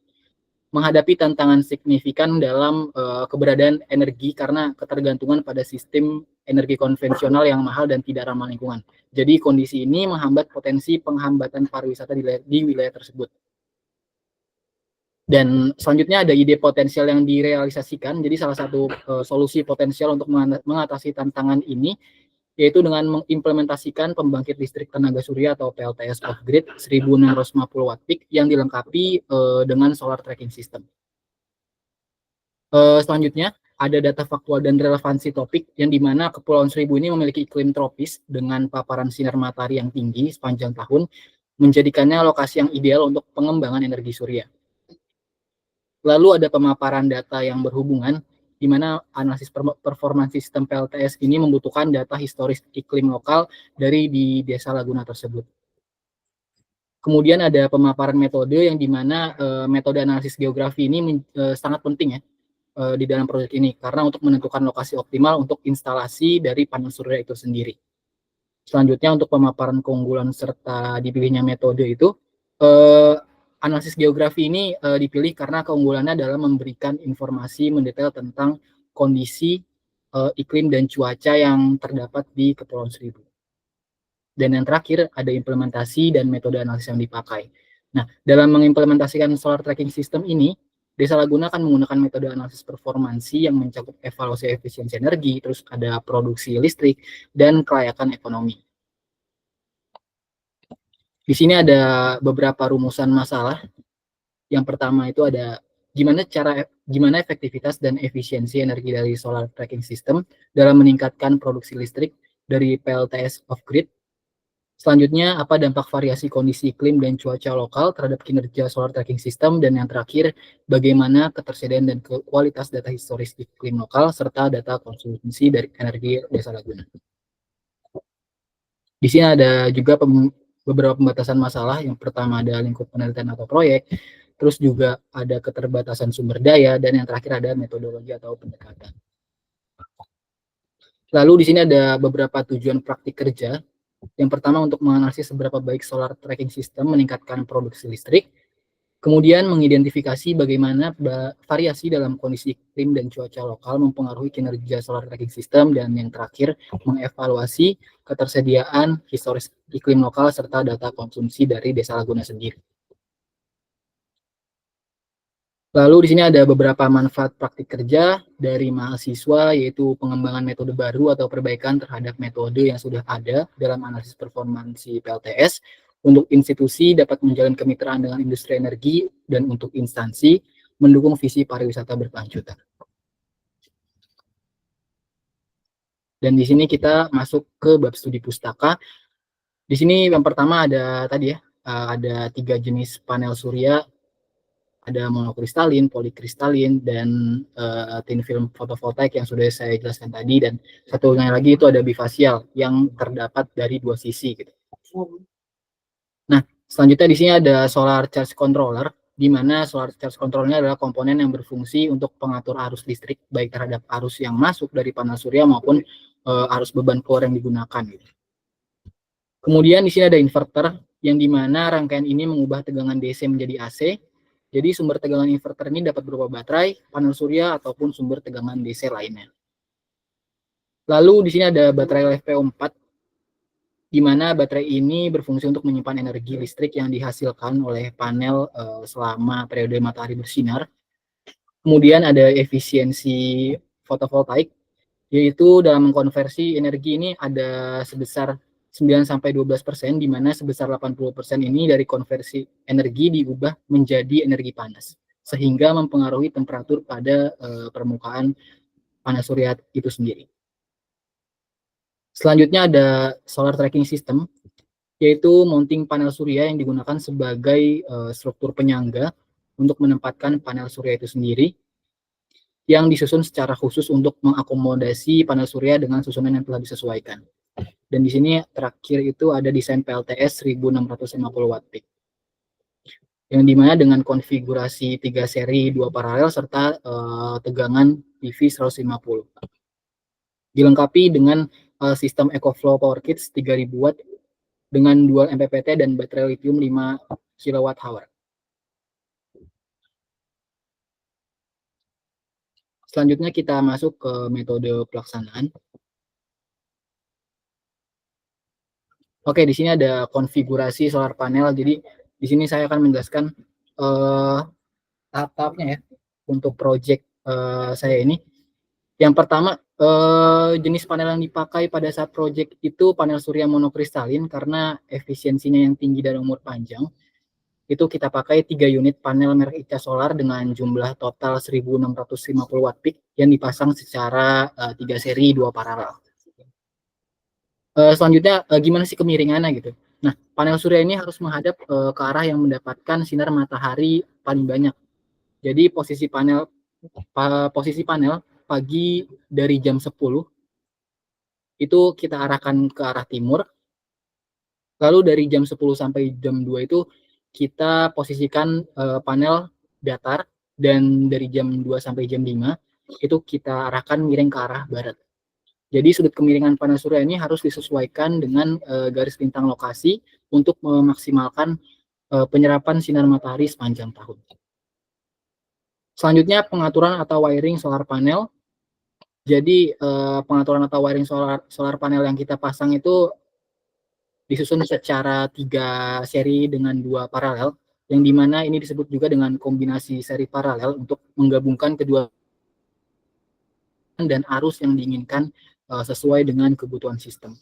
menghadapi tantangan signifikan dalam keberadaan energi karena ketergantungan pada sistem energi konvensional yang mahal dan tidak ramah lingkungan. Jadi kondisi ini menghambat potensi penghambatan pariwisata di wilayah tersebut. Dan selanjutnya ada ide potensial yang direalisasikan. Jadi salah satu solusi potensial untuk mengatasi tantangan ini yaitu dengan mengimplementasikan pembangkit listrik tenaga surya atau PLTS off-grid 1650 watt peak yang dilengkapi dengan solar tracking system. Selanjutnya, ada data faktual dan relevansi topik yang dimana Kepulauan Seribu ini memiliki iklim tropis dengan paparan sinar matahari yang tinggi sepanjang tahun, menjadikannya lokasi yang ideal untuk pengembangan energi surya. Lalu ada pemaparan data yang berhubungan, di mana analisis performa sistem PLTS ini membutuhkan data historis iklim lokal dari di Desa Laguna tersebut. Kemudian ada pemaparan metode yang dimana metode analisis geografi ini sangat penting ya di dalam proyek ini, karena untuk menentukan lokasi optimal untuk instalasi dari panel surya itu sendiri. Selanjutnya untuk pemaparan keunggulan serta dipilihnya metode itu, analisis geografi ini dipilih karena keunggulannya dalam memberikan informasi mendetail tentang kondisi iklim dan cuaca yang terdapat di Kepulauan Seribu. Dan yang terakhir ada implementasi dan metode analisis yang dipakai. Nah, dalam mengimplementasikan solar tracking system ini, Desa Laguna akan menggunakan metode analisis performansi yang mencakup evaluasi efisiensi energi, terus ada produksi listrik, dan kelayakan ekonomi. Di sini ada beberapa rumusan masalah. Yang pertama itu ada gimana efektivitas dan efisiensi energi dari solar tracking system dalam meningkatkan produksi listrik dari PLTS off-grid. Selanjutnya, apa dampak variasi kondisi iklim dan cuaca lokal terhadap kinerja solar tracking system, dan yang terakhir, bagaimana ketersediaan dan kualitas data historis iklim lokal serta data konsumsi dari energi Desa Laguna. Di sini ada juga beberapa pembatasan masalah. Yang pertama ada lingkup penelitian atau proyek, terus juga ada keterbatasan sumber daya, dan yang terakhir ada metodologi atau pendekatan. Lalu di sini ada beberapa tujuan praktik kerja. Yang pertama untuk menganalisis seberapa baik solar tracking system meningkatkan produksi listrik, kemudian mengidentifikasi bagaimana variasi dalam kondisi iklim dan cuaca lokal mempengaruhi kinerja solar tracking system, dan yang terakhir mengevaluasi ketersediaan historis iklim lokal serta data konsumsi dari Desa Laguna sendiri. Lalu di sini ada beberapa manfaat praktik kerja dari mahasiswa, yaitu pengembangan metode baru atau perbaikan terhadap metode yang sudah ada dalam analisis performansi PLTS. Untuk institusi dapat menjalin kemitraan dengan industri energi, dan untuk instansi mendukung visi pariwisata berkelanjutan. Dan di sini kita masuk ke bab studi pustaka. Di sini yang pertama ada tadi ya, ada 3 jenis panel surya. Ada monokristalin, polikristalin, dan thin film fotovoltaik yang sudah saya jelaskan tadi, dan satunya lagi itu ada bifasial yang terdapat dari 2 sisi gitu. Nah, selanjutnya di sini ada solar charge controller, di mana solar charge controllernya adalah komponen yang berfungsi untuk pengatur arus listrik baik terhadap arus yang masuk dari panel surya maupun arus beban keluar yang digunakan gitu. Kemudian di sini ada inverter yang dimana rangkaian ini mengubah tegangan DC menjadi AC, Jadi sumber tegangan inverter ini dapat berupa baterai, panel surya, ataupun sumber tegangan DC lainnya. Lalu di sini ada baterai LFP4, di mana baterai ini berfungsi untuk menyimpan energi listrik yang dihasilkan oleh panel selama periode matahari bersinar. Kemudian ada efisiensi fotovoltaik, yaitu dalam mengkonversi energi ini ada sebesar 9-12%, di mana sebesar 80% ini dari konversi energi diubah menjadi energi panas, sehingga mempengaruhi temperatur pada permukaan panas surya itu sendiri. Selanjutnya ada solar tracking system, yaitu mounting panel surya yang digunakan sebagai struktur penyangga untuk menempatkan panel surya itu sendiri, yang disusun secara khusus untuk mengakomodasi panel surya dengan susunan yang telah disesuaikan. Dan di sini terakhir itu ada desain PLTS 1650 watt peak, yang dimana dengan konfigurasi 3 seri 2 paralel serta tegangan PV 150. Dilengkapi dengan sistem EcoFlow Power Kits 3000 watt dengan dual MPPT dan baterai lithium 5 kWh. Selanjutnya kita masuk ke metode pelaksanaan. Oke, di sini ada konfigurasi solar panel. Jadi di sini saya akan menjelaskan tahap-tahapnya ya untuk project saya ini. Yang pertama, jenis panel yang dipakai pada saat project itu panel surya monokristalin karena efisiensinya yang tinggi dan umur panjang. Itu kita pakai 3 unit panel merek ICA Solar dengan jumlah total 1650 watt peak yang dipasang secara 3 seri 2 paralel. Selanjutnya gimana sih kemiringannya gitu. Nah, panel surya ini harus menghadap ke arah yang mendapatkan sinar matahari paling banyak. Jadi posisi panel pagi dari jam 10 itu kita arahkan ke arah timur. Lalu dari jam 10 sampai jam 2 itu kita posisikan panel datar, dan dari jam 2 sampai jam 5 itu kita arahkan miring ke arah barat. Jadi sudut kemiringan panel surya ini harus disesuaikan dengan garis lintang lokasi untuk memaksimalkan penyerapan sinar matahari sepanjang tahun. Selanjutnya pengaturan atau wiring solar panel. Jadi pengaturan atau wiring solar panel yang kita pasang itu disusun secara 3 seri dengan 2 paralel, yang dimana ini disebut juga dengan kombinasi seri paralel untuk menggabungkan kedua dan arus yang diinginkan sesuai dengan kebutuhan sistem.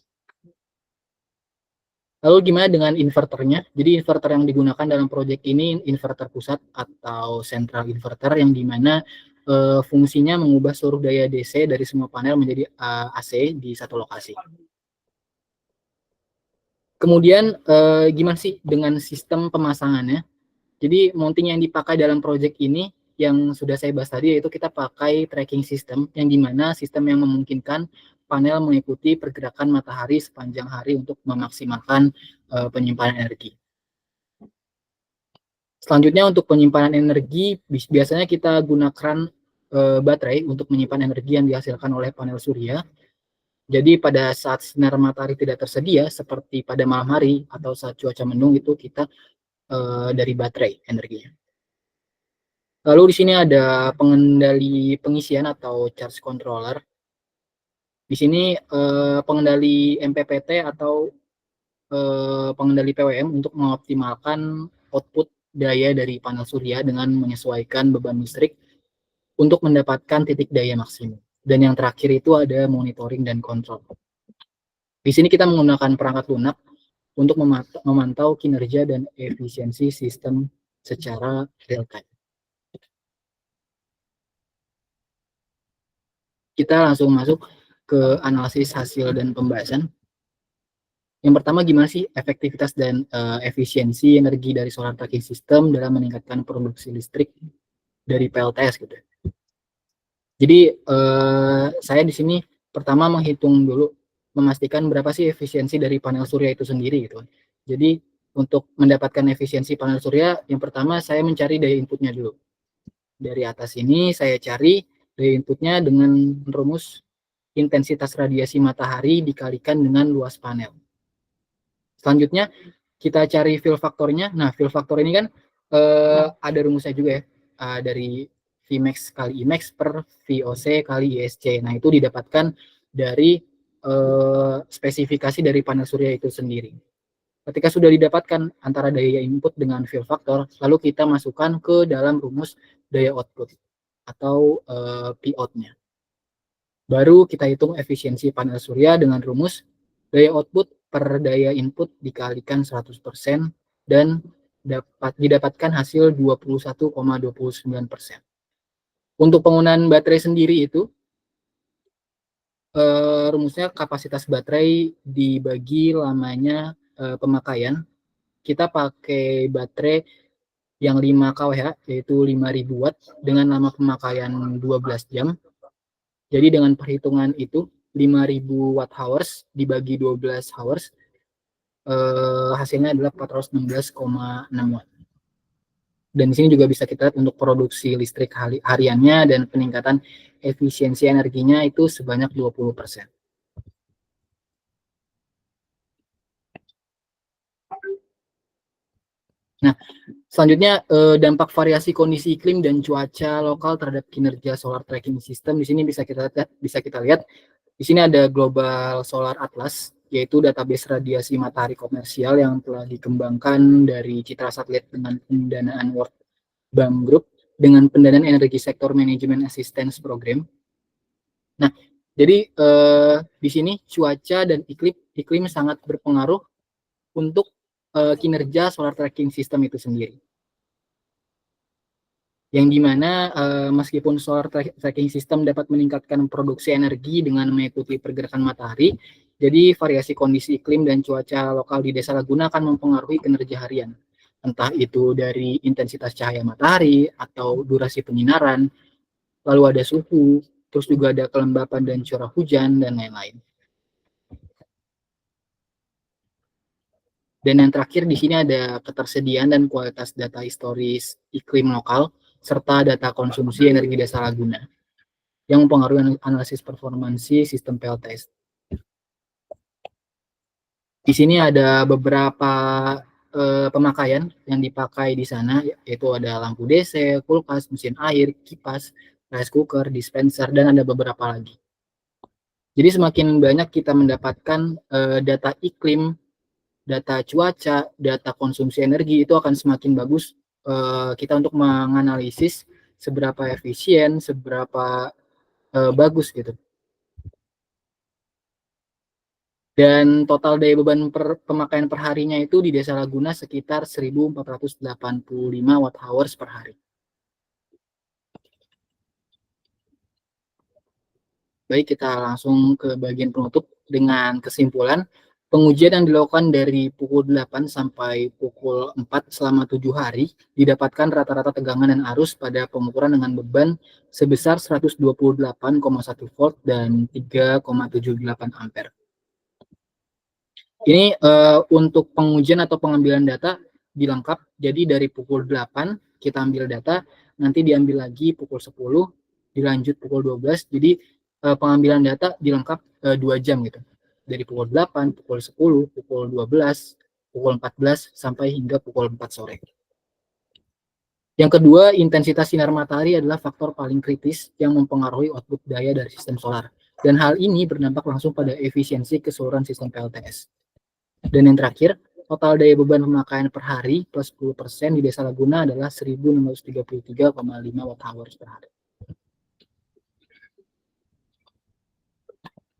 Lalu gimana dengan inverternya? Jadi inverter yang digunakan dalam proyek ini inverter pusat atau central inverter, yang dimana fungsinya mengubah seluruh daya DC dari semua panel menjadi AC di satu lokasi. Kemudian gimana sih dengan sistem pemasangannya? Jadi mounting yang dipakai dalam proyek ini yang sudah saya bahas tadi, yaitu kita pakai tracking system, yang dimana sistem yang memungkinkan panel mengikuti pergerakan matahari sepanjang hari untuk memaksimalkan penyimpanan energi. Selanjutnya untuk penyimpanan energi, biasanya kita gunakan baterai untuk menyimpan energi yang dihasilkan oleh panel surya. Jadi pada saat sinar matahari tidak tersedia, seperti pada malam hari atau saat cuaca mendung, itu kita dari baterai energinya. Lalu di sini ada pengendali pengisian atau charge controller. Di sini pengendali MPPT atau pengendali PWM untuk mengoptimalkan output daya dari panel surya dengan menyesuaikan beban listrik untuk mendapatkan titik daya maksimum. Dan yang terakhir itu ada monitoring dan kontrol. Di sini kita menggunakan perangkat lunak untuk memantau kinerja dan efisiensi sistem secara real time. Kita langsung masuk ke analisis hasil dan pembahasan. Yang pertama, gimana sih efektivitas dan efisiensi energi dari solar tracking system dalam meningkatkan produksi listrik dari PLTS gitu. Jadi saya di sini pertama menghitung dulu, memastikan berapa sih efisiensi dari panel surya itu sendiri gitu. Jadi untuk mendapatkan efisiensi panel surya, yang pertama saya mencari daya inputnya dulu. Dari atas ini saya cari daya inputnya dengan merumus intensitas radiasi matahari dikalikan dengan luas panel. Selanjutnya kita cari fill faktornya. Nah, fill faktor ini kan ada rumusnya juga ya, dari Vmax kali Imax per VOC kali ISC. Nah, itu didapatkan dari spesifikasi dari panel surya itu sendiri. Ketika sudah didapatkan antara daya input dengan fill factor, lalu kita masukkan ke dalam rumus daya output atau Pout-nya. Baru kita hitung efisiensi panel surya dengan rumus daya output per daya input dikalikan 100% dan didapatkan hasil 21,29%. Untuk penggunaan baterai sendiri itu, rumusnya kapasitas baterai dibagi lamanya pemakaian. Kita pakai baterai yang 5 kWh, yaitu 5000 watt, dengan lama pemakaian 12 jam. Jadi dengan perhitungan itu, 5000 watt hours dibagi 12 hours, hasilnya adalah 416,6 watt. Dan di sini juga bisa kita lihat untuk produksi listrik hariannya dan peningkatan efisiensi energinya itu sebanyak 20%. Nah, selanjutnya dampak variasi kondisi iklim dan cuaca lokal terhadap kinerja solar tracking system. Di sini bisa kita lihat di sini ada Global Solar Atlas, yaitu database radiasi matahari komersial yang telah dikembangkan dari Citra Satelit dengan pendanaan World Bank Group dengan pendanaan Energy Sector Management Assistance Program. Nah, jadi di sini cuaca dan iklim sangat berpengaruh untuk kinerja solar tracking system itu sendiri. Yang dimana meskipun solar tracking system dapat meningkatkan produksi energi dengan mengikuti pergerakan matahari, jadi variasi kondisi iklim dan cuaca lokal di Desa Laguna akan mempengaruhi kinerja harian. Entah itu dari intensitas cahaya matahari atau durasi penyinaran, lalu ada suhu, terus juga ada kelembapan dan curah hujan, dan lain-lain. Dan yang terakhir di sini ada ketersediaan dan kualitas data historis iklim lokal, serta data konsumsi energi Desa Laguna yang mempengaruhi analisis performansi sistem PLTS. Di sini ada beberapa pemakaian yang dipakai di sana, yaitu ada lampu DC, kulkas, mesin air, kipas, rice cooker, dispenser, dan ada beberapa lagi. Jadi semakin banyak kita mendapatkan data iklim, data cuaca, data konsumsi energi, itu akan semakin bagus kita untuk menganalisis seberapa efisien, seberapa bagus gitu. Dan total daya beban pemakaian per harinya itu di Desa Laguna sekitar 1485 watt hours per hari. Baik, kita langsung ke bagian penutup dengan kesimpulan. Pengujian yang dilakukan dari pukul 8 sampai pukul 4 selama 7 hari didapatkan rata-rata tegangan dan arus pada pengukuran dengan beban sebesar 128,1 volt dan 3,78 ampere. Ini untuk pengujian atau pengambilan data dilengkap. Jadi dari pukul 8 kita ambil data, nanti diambil lagi pukul 10, dilanjut pukul 12. Jadi pengambilan data dilengkap 2 jam gitu. Dari pukul 8, pukul 10, pukul 12, pukul 14, sampai hingga pukul 4 sore. Yang kedua, intensitas sinar matahari adalah faktor paling kritis yang mempengaruhi output daya dari sistem solar. Dan hal ini berdampak langsung pada efisiensi keseluruhan sistem PLTS. Dan yang terakhir, total daya beban pemakaian per hari plus 10% di Desa Laguna adalah 1633,5 watt hours per hari.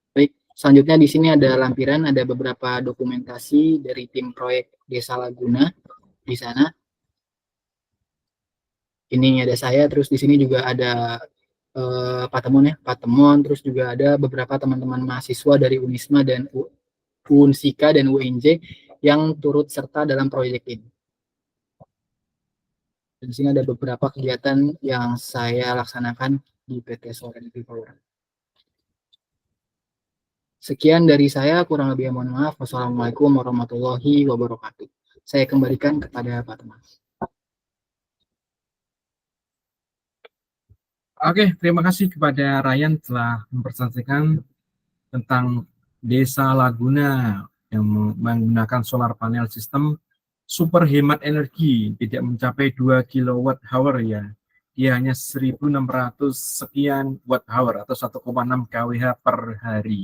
Baik, selanjutnya di sini ada lampiran, ada beberapa dokumentasi dari tim proyek Desa Laguna di sana. Ini ada saya, terus di sini juga ada Pak Temon, terus juga ada beberapa teman-teman mahasiswa dari Unisma dan Unsika dan UNJ yang turut serta dalam proyek ini. Dan di sini ada beberapa kegiatan yang saya laksanakan di PT Solar Energy Power. Sekian dari saya, kurang lebih mohon maaf. Wassalamualaikum warahmatullahi wabarakatuh. Saya kembalikan kepada Pak Teman. Oke, terima kasih kepada Ryan telah mempresentasikan tentang Desa Laguna yang menggunakan solar panel sistem super hemat energi, tidak mencapai 2 kilowatt hour ya. Dia hanya 1.600 sekian watt hour atau 1,6 kWh per hari.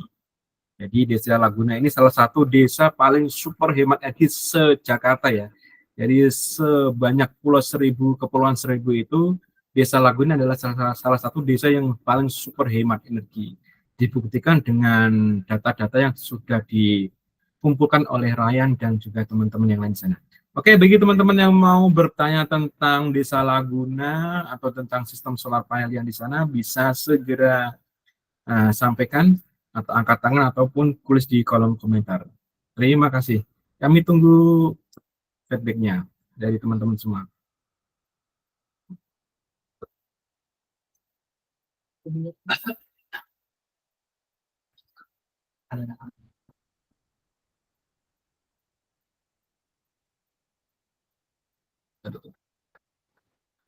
Jadi Desa Laguna ini salah satu desa paling super hemat energi se-Jakarta ya. Jadi sebanyak Pulau Seribu, Kepulauan Seribu itu, Desa Laguna adalah salah satu desa yang paling super hemat energi. Dibuktikan dengan data-data yang sudah dikumpulkan oleh Ryan dan juga teman-teman yang lain di sana. Oke, bagi teman-teman yang mau bertanya tentang Desa Laguna atau tentang sistem solar panel yang di sana, bisa segera sampaikan atau angkat tangan ataupun tulis di kolom komentar. Terima kasih. Kami tunggu feedback-nya dari teman-teman semua.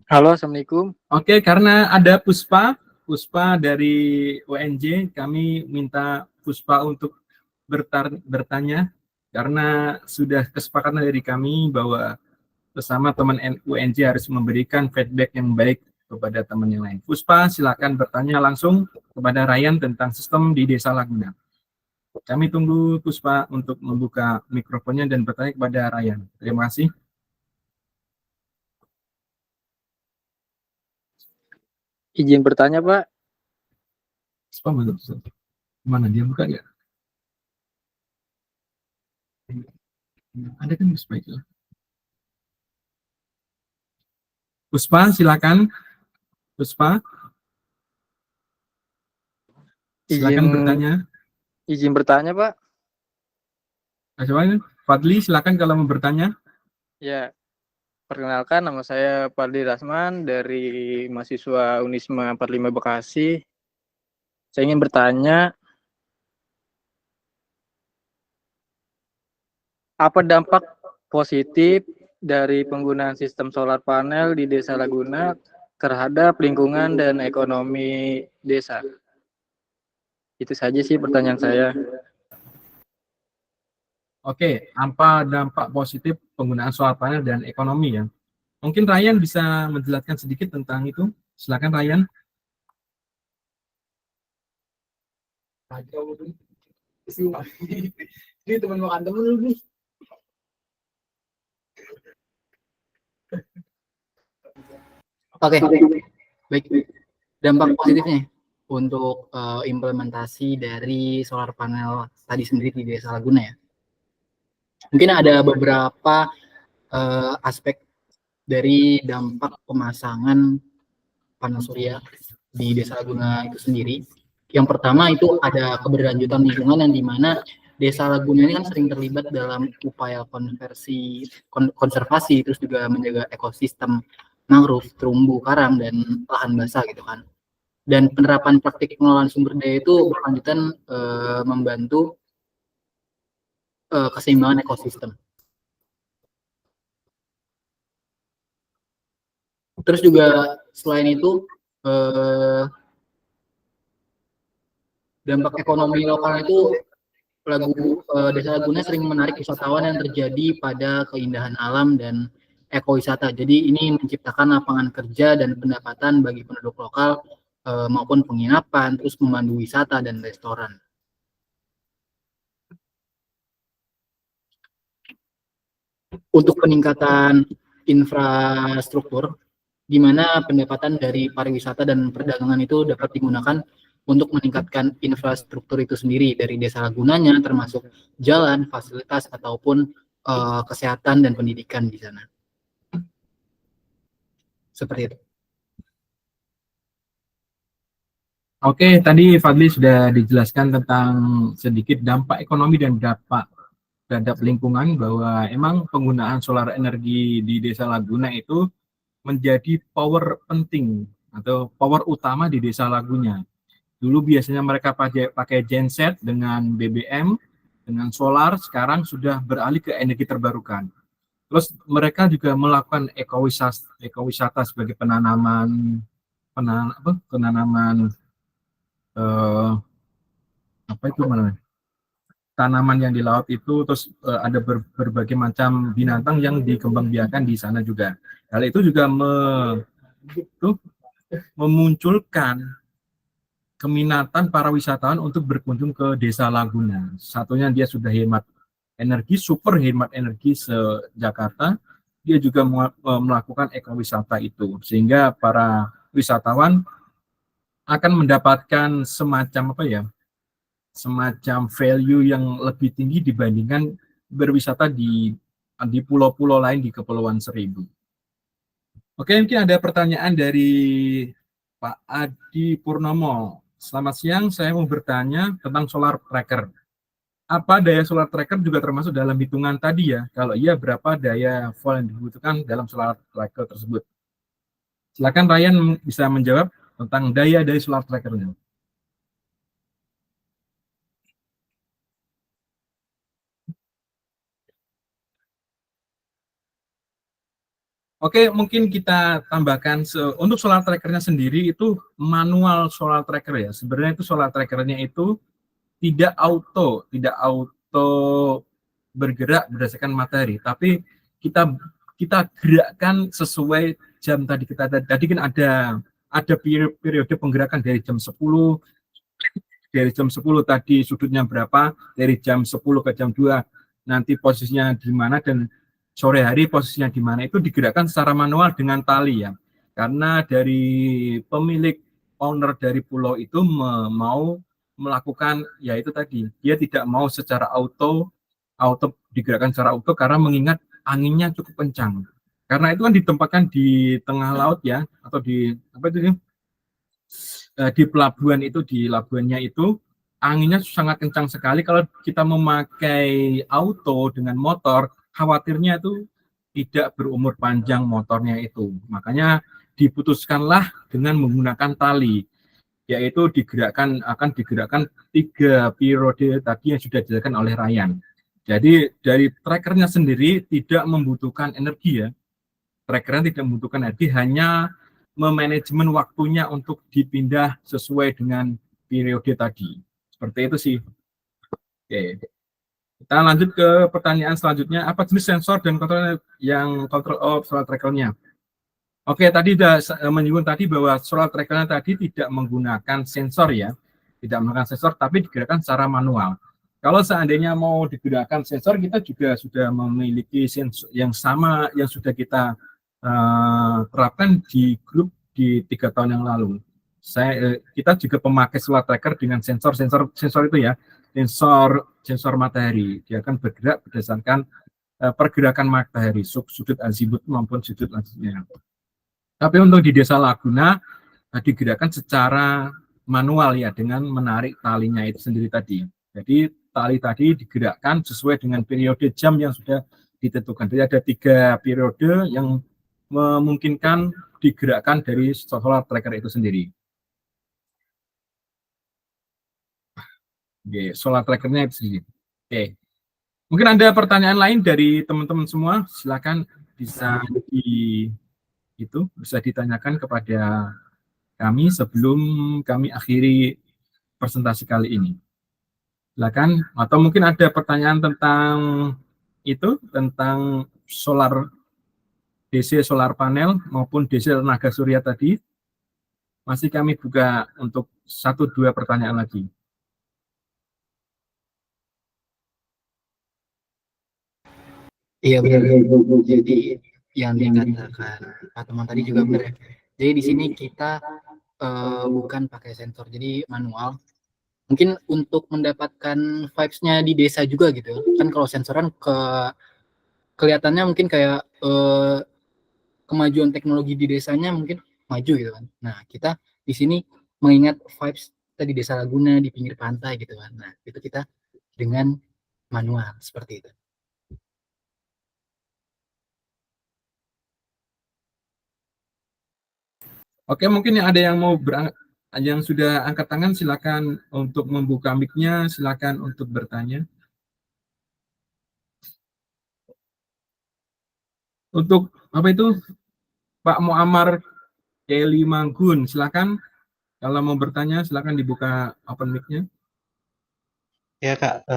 Halo, Assalamualaikum. Oke, karena ada Puspa dari UNJ, kami minta Puspa untuk bertanya karena sudah kesepakatan dari kami bahwa bersama teman UNJ harus memberikan feedback yang baik kepada teman yang lain. Puspa, silakan bertanya langsung kepada Ryan tentang sistem di Desa Laguna. Kami tunggu Puspa untuk membuka mikrofonnya dan bertanya kepada Ryan. Terima kasih. Izin bertanya, Pak. Puspa, mana dia buka nggak? Ada kan Puspa itu? Puspa, silakan. Puspa, silakan bertanya. Izin bertanya, Pak. Coba, Fadli, silakan kalau mau bertanya. Ya, perkenalkan nama saya Fadli Rasman dari mahasiswa Unisma 45 Bekasi. Saya ingin bertanya, apa dampak positif dari penggunaan sistem solar panel di Desa Laguna terhadap lingkungan dan ekonomi desa? Itu saja sih pertanyaan saya. Oke, apa dampak positif penggunaan solar panel dan ekonomi ya? Mungkin Ryan bisa menjelaskan sedikit tentang itu. Silakan Ryan. Ini teman makan temen lu nih. Oke, baik. Dampak positifnya untuk implementasi dari solar panel tadi sendiri di Desa Laguna ya. Mungkin ada beberapa aspek dari dampak pemasangan panel surya di Desa Laguna itu sendiri. Yang pertama itu ada keberlanjutan lingkungan yang dimana Desa Laguna ini kan sering terlibat dalam upaya konservasi, terus juga menjaga ekosistem mangrove, terumbu karang, dan lahan basah gitu kan. Dan penerapan praktik pengelolaan sumber daya itu berkelanjutan membantu keseimbangan ekosistem. Terus juga selain itu dampak ekonomi lokal itu Desa Laguna sering menarik wisatawan yang terjadi pada keindahan alam dan ekowisata. Jadi ini menciptakan lapangan kerja dan pendapatan bagi penduduk lokal maupun penginapan, terus memandu wisata dan restoran. Untuk peningkatan infrastruktur, di mana pendapatan dari pariwisata dan perdagangan itu dapat digunakan untuk meningkatkan infrastruktur itu sendiri dari Desa Lagunanya, termasuk jalan, fasilitas, ataupun kesehatan dan pendidikan di sana. Seperti itu. Oke, tadi Fadli sudah dijelaskan tentang sedikit dampak ekonomi dan dampak terhadap lingkungan, bahwa emang penggunaan solar energi di Desa Laguna itu menjadi power penting atau power utama di Desa Laguna. Dulu biasanya mereka pakai genset dengan BBM, dengan solar, sekarang sudah beralih ke energi terbarukan. Terus mereka juga melakukan ekowisata sebagai penanaman apa itu namanya? tanaman yang di laut itu, terus ada berbagai macam binatang yang dikembangbiakan di sana juga. Hal itu juga memunculkan keminatan para wisatawan untuk berkunjung ke Desa Laguna. Satunya dia sudah hemat energi, super hemat energi se-Jakarta. Dia juga melakukan ekowisata itu, sehingga para wisatawan akan mendapatkan semacam semacam value yang lebih tinggi dibandingkan berwisata di pulau-pulau lain di Kepulauan Seribu. Oke, mungkin ada pertanyaan dari Pak Adi Purnomo. Selamat siang, saya mau bertanya tentang solar tracker. Apa daya solar tracker juga termasuk dalam hitungan tadi ya? Kalau iya, berapa daya volt yang dibutuhkan dalam solar tracker tersebut? Silakan Ryan bisa menjawab tentang daya dari solar trackernya. Oke, mungkin kita tambahkan untuk solar trackernya sendiri itu manual solar tracker ya. Sebenarnya itu solar trackernya itu tidak auto bergerak berdasarkan materi, tapi kita gerakkan sesuai jam tadi tadi kan ada periode penggerakan dari jam 10 tadi sudutnya berapa, dari jam 10 ke jam 2 nanti posisinya di mana, dan sore hari posisinya di mana, itu digerakkan secara manual dengan tali ya. Karena dari pemilik owner dari pulau itu mau melakukan ya itu tadi, dia tidak mau secara auto digerakkan secara auto karena mengingat anginnya cukup kencang. Karena itu kan ditempatkan di tengah laut ya, atau di di pelabuhan itu, di labuannya itu anginnya sangat kencang sekali. Kalau kita memakai auto dengan motor, khawatirnya itu tidak berumur panjang motornya itu. Makanya diputuskanlah dengan menggunakan tali, yaitu akan digerakkan 3 periode tadi yang sudah dijelaskan oleh Ryan. Jadi dari trackernya sendiri tidak membutuhkan energi ya. Trackernya tidak membutuhkan energi, hanya memanajemen waktunya untuk dipindah sesuai dengan periode tadi. Seperti itu sih. Oke. Kita lanjut ke pertanyaan selanjutnya. Apa jenis sensor dan kontrol yang kontrol solar trackernya? Oke, tadi sudah menyinggung tadi bahwa solar trackernya tadi tidak menggunakan sensor ya. Tidak menggunakan sensor, tapi digerakkan secara manual. Kalau seandainya mau digerakkan sensor, kita juga sudah memiliki sensor yang sama yang sudah kita terapkan di grup di 3 tahun yang lalu. Kita juga pemakai solar tracker dengan sensor itu ya, sensor matahari. Dia akan bergerak berdasarkan pergerakan matahari, sudut azimut maupun sudut lazimnya. Tapi untuk di Desa Laguna digerakkan secara manual ya, dengan menarik talinya itu sendiri tadi. Jadi tali tadi digerakkan sesuai dengan periode jam yang sudah ditentukan. Jadi ada 3 periode yang memungkinkan digerakkan dari solar tracker itu sendiri. Oke, solar trackernya itu sendiri. Oke, mungkin ada pertanyaan lain dari teman-teman semua, silakan bisa ditanyakan kepada kami sebelum kami akhiri presentasi kali ini. Silakan, atau mungkin ada pertanyaan tentang tentang DC solar panel maupun DC tenaga surya tadi. Masih kami buka untuk 1-2 pertanyaan lagi. Iya benar. Jadi yang dikatakan Pak teman tadi juga benar ya. Jadi di sini kita bukan pakai sensor, jadi manual. Mungkin untuk mendapatkan vibes-nya di desa juga gitu. Kan kalau sensoran kelihatannya mungkin kayak kemajuan teknologi di desanya mungkin maju gitu kan. Nah, kita di sini mengingat vibes kita di Desa Laguna di pinggir pantai gitu kan. Nah, itu kita dengan manual seperti itu. Oke, mungkin ada yang mau yang sudah angkat tangan, silakan untuk membuka mic-nya, silakan untuk bertanya. Untuk apa itu? Pak Muammar Kelly Manggun, silakan. Kalau mau bertanya, silakan dibuka open mic-nya. Ya Kak,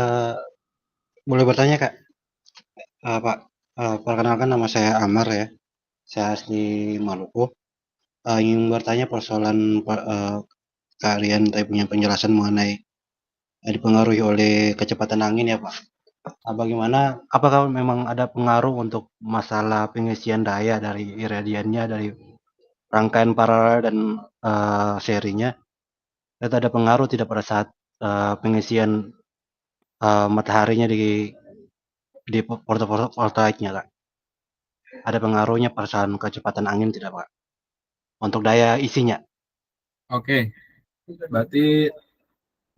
Boleh bertanya, Kak? Pak, perkenalkan nama saya Amar ya. Saya asli Maluku. Ingin bertanya persoalan kalian tadi punya penjelasan mengenai dipengaruhi oleh kecepatan angin ya, Pak. Bagaimana? Apakah memang ada pengaruh untuk masalah pengisian daya dari iradiannya dari rangkaian paralel dan serinya? Dan ada pengaruh tidak pada saat pengisian mataharinya di fotovoltaiknya, Kak? Ada pengaruhnya perasaan kecepatan angin tidak, Pak? Untuk daya isinya. Oke, berarti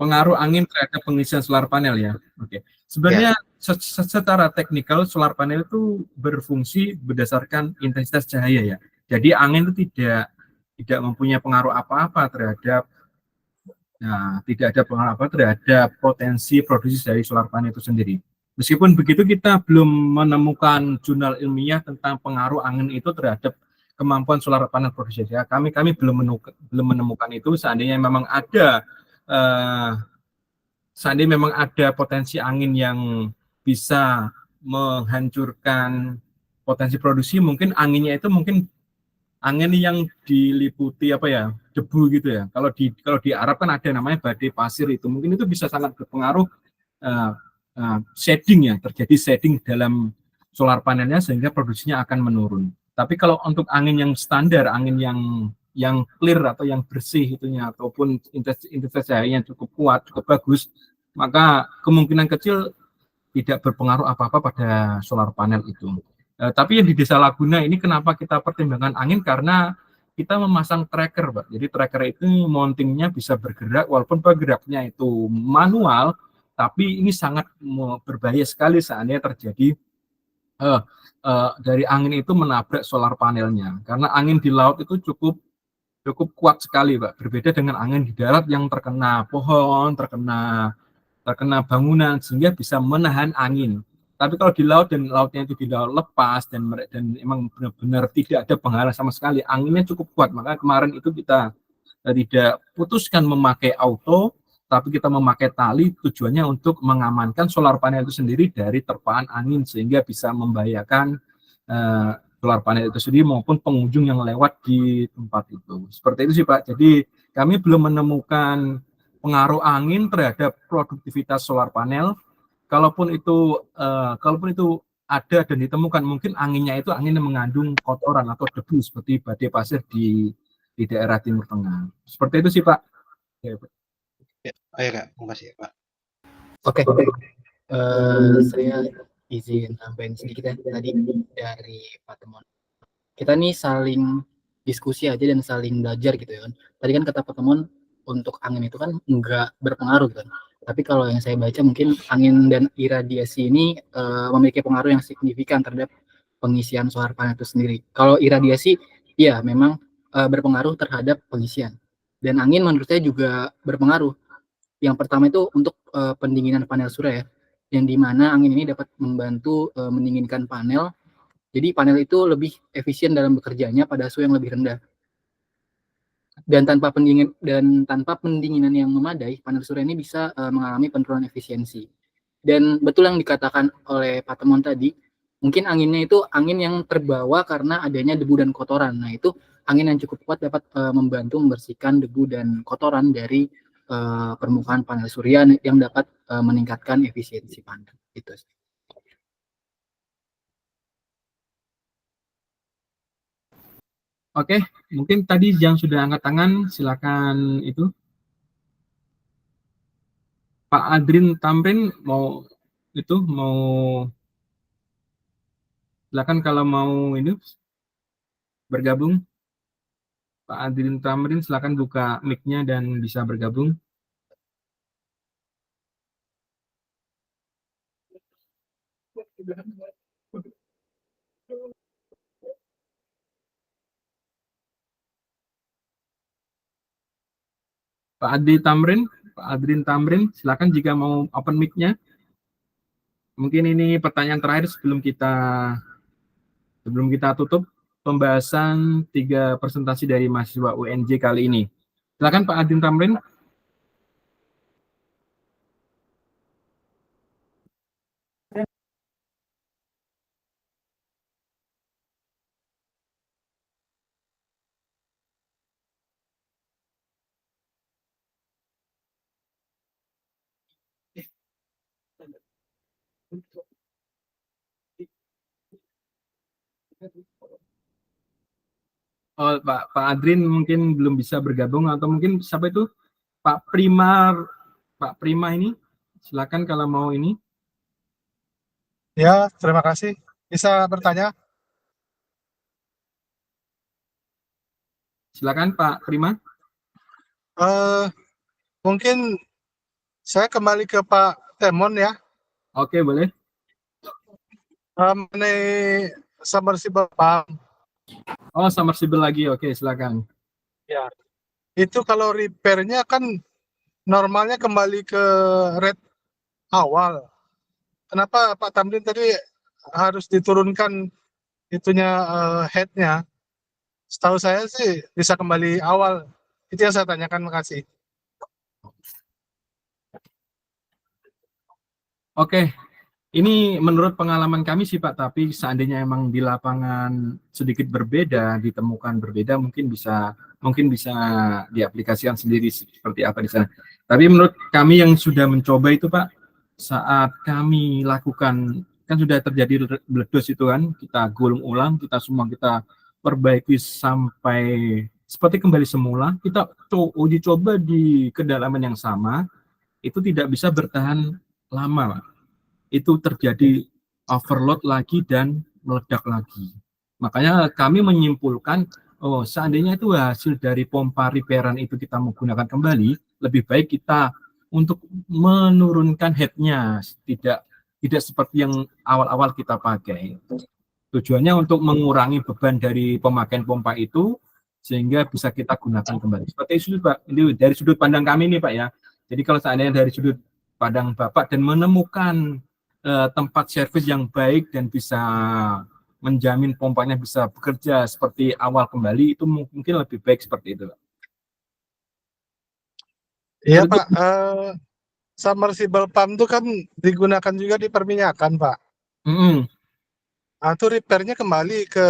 pengaruh angin terhadap pengisian solar panel ya. Oke. Sebenarnya secara teknikal solar panel itu berfungsi berdasarkan intensitas cahaya ya. Jadi angin itu tidak mempunyai pengaruh apa-apa terhadap tidak ada pengaruh apa terhadap potensi produksi dari solar panel itu sendiri. Meskipun begitu kita belum menemukan jurnal ilmiah tentang pengaruh angin itu terhadap kemampuan solar panel produksi. Ya, kami belum menemukan itu. Seandainya memang ada potensi angin yang bisa menghancurkan potensi produksi, mungkin anginnya itu mungkin angin yang diliputi debu gitu ya. Kalau di Arab kan ada namanya badai pasir, itu mungkin itu bisa sangat berpengaruh shading ya, terjadi shading dalam solar panelnya sehingga produksinya akan menurun. Tapi kalau untuk angin yang standar, angin yang clear atau yang bersih itunya ataupun intensitas cahayanya cukup kuat, cukup bagus, maka kemungkinan kecil tidak berpengaruh apa-apa pada solar panel itu. Tapi yang di Desa Laguna ini kenapa kita pertimbangkan angin, karena kita memasang tracker, Pak. Jadi tracker itu mountingnya bisa bergerak, walaupun bergeraknya itu manual, tapi ini sangat berbahaya sekali seandainya terjadi dari angin itu menabrak solar panelnya. Karena angin di laut itu cukup kuat sekali, Pak. Berbeda dengan angin di darat yang terkena pohon, terkena bangunan sehingga bisa menahan angin. Tapi kalau di laut dan lautnya itu di laut lepas dan memang benar-benar tidak ada penghalang sama sekali, anginnya cukup kuat. Maka kemarin itu kita tidak putuskan memakai auto, tapi kita memakai tali, tujuannya untuk mengamankan solar panel itu sendiri dari terpaan angin sehingga bisa membahayakan solar panel itu sendiri maupun pengunjung yang lewat di tempat itu. Seperti itu sih, Pak. Jadi kami belum menemukan pengaruh angin terhadap produktivitas solar panel. Kalaupun itu ada dan ditemukan, mungkin anginnya itu angin yang mengandung kotoran atau debu seperti badai pasir di daerah Timur Tengah. Seperti itu sih, Pak. Ayo, Kak. Terima kasih, Pak. Oke. Saya izin tambahin sedikit ya tadi dari Pak Temon. Kita nih saling diskusi aja dan saling belajar gitu ya kan. Tadi kan kata Pak Temon untuk angin itu kan enggak berpengaruh kan. Tapi kalau yang saya baca mungkin angin dan iradiasi ini memiliki pengaruh yang signifikan terhadap pengisian solar panel itu sendiri. Kalau iradiasi ya memang berpengaruh terhadap pengisian. Dan angin menurut saya juga berpengaruh. Yang pertama itu untuk pendinginan panel surya ya. Yang dimana angin ini dapat membantu mendinginkan panel. Jadi panel itu lebih efisien dalam bekerjanya pada suhu yang lebih rendah. Dan tanpa pendinginan yang memadai, panel surya ini bisa mengalami penurunan efisiensi. Dan betul yang dikatakan oleh Pak Temon tadi, mungkin anginnya itu angin yang terbawa karena adanya debu dan kotoran. Nah, itu angin yang cukup kuat dapat membantu membersihkan debu dan kotoran dari permukaan panel surya yang dapat meningkatkan efisiensi panel. Itu sih. Oke, mungkin tadi yang sudah angkat tangan, silakan itu. Pak Adrin Tamrin silakan kalau mau ini bergabung. Pak Adrin Tamrin silakan buka mic-nya dan bisa bergabung. Pak Adrin Tamrin, silakan jika mau open mic-nya. Mungkin ini pertanyaan terakhir sebelum kita tutup pembahasan 3 presentasi dari mahasiswa UNJ kali ini. Silakan Pak Adrin Tamrin. Oh, Pak Adrin mungkin belum bisa bergabung, atau mungkin siapa itu Pak Prima ini, silakan kalau mau ini. Ya, terima kasih. Bisa bertanya? Silakan Pak Prima. Mungkin saya kembali ke Pak Temon ya, Oke, boleh. mengenai submersible pump. Oh, submersible lagi. Oke, silakan. Ya, itu kalau repair-nya kan normalnya kembali ke rate awal. Kenapa Pak Tamrin tadi harus diturunkan itunya head-nya? Setahu saya sih bisa kembali awal. Itu yang saya tanyakan, makasih. Oke, ini menurut pengalaman kami sih Pak, tapi seandainya emang di lapangan sedikit berbeda, ditemukan berbeda, mungkin bisa diaplikasikan sendiri seperti apa di sana. Tapi menurut kami yang sudah mencoba itu Pak, saat kami lakukan, kan sudah terjadi meledos itu kan, kita gulung ulang, kita perbaiki sampai seperti kembali semula, kita uji coba di kedalaman yang sama, itu tidak bisa bertahan lama, Pak. Itu terjadi overload lagi dan meledak lagi. Makanya kami menyimpulkan, oh seandainya itu hasil dari pompa repairan itu kita menggunakan kembali, lebih baik kita untuk menurunkan headnya, tidak seperti yang awal-awal kita pakai. Tujuannya untuk mengurangi beban dari pemakaian pompa itu, sehingga bisa kita gunakan kembali. Seperti itu Pak, ini dari sudut pandang kami nih Pak ya. Jadi kalau seandainya dari sudut pandang Bapak dan menemukan tempat servis yang baik dan bisa menjamin pompanya bisa bekerja seperti awal kembali, itu mungkin lebih baik seperti itu Pak. Iya Pak, submersible pump itu kan digunakan juga di perminyakan Pak. Nah, itu repair-nya kembali ke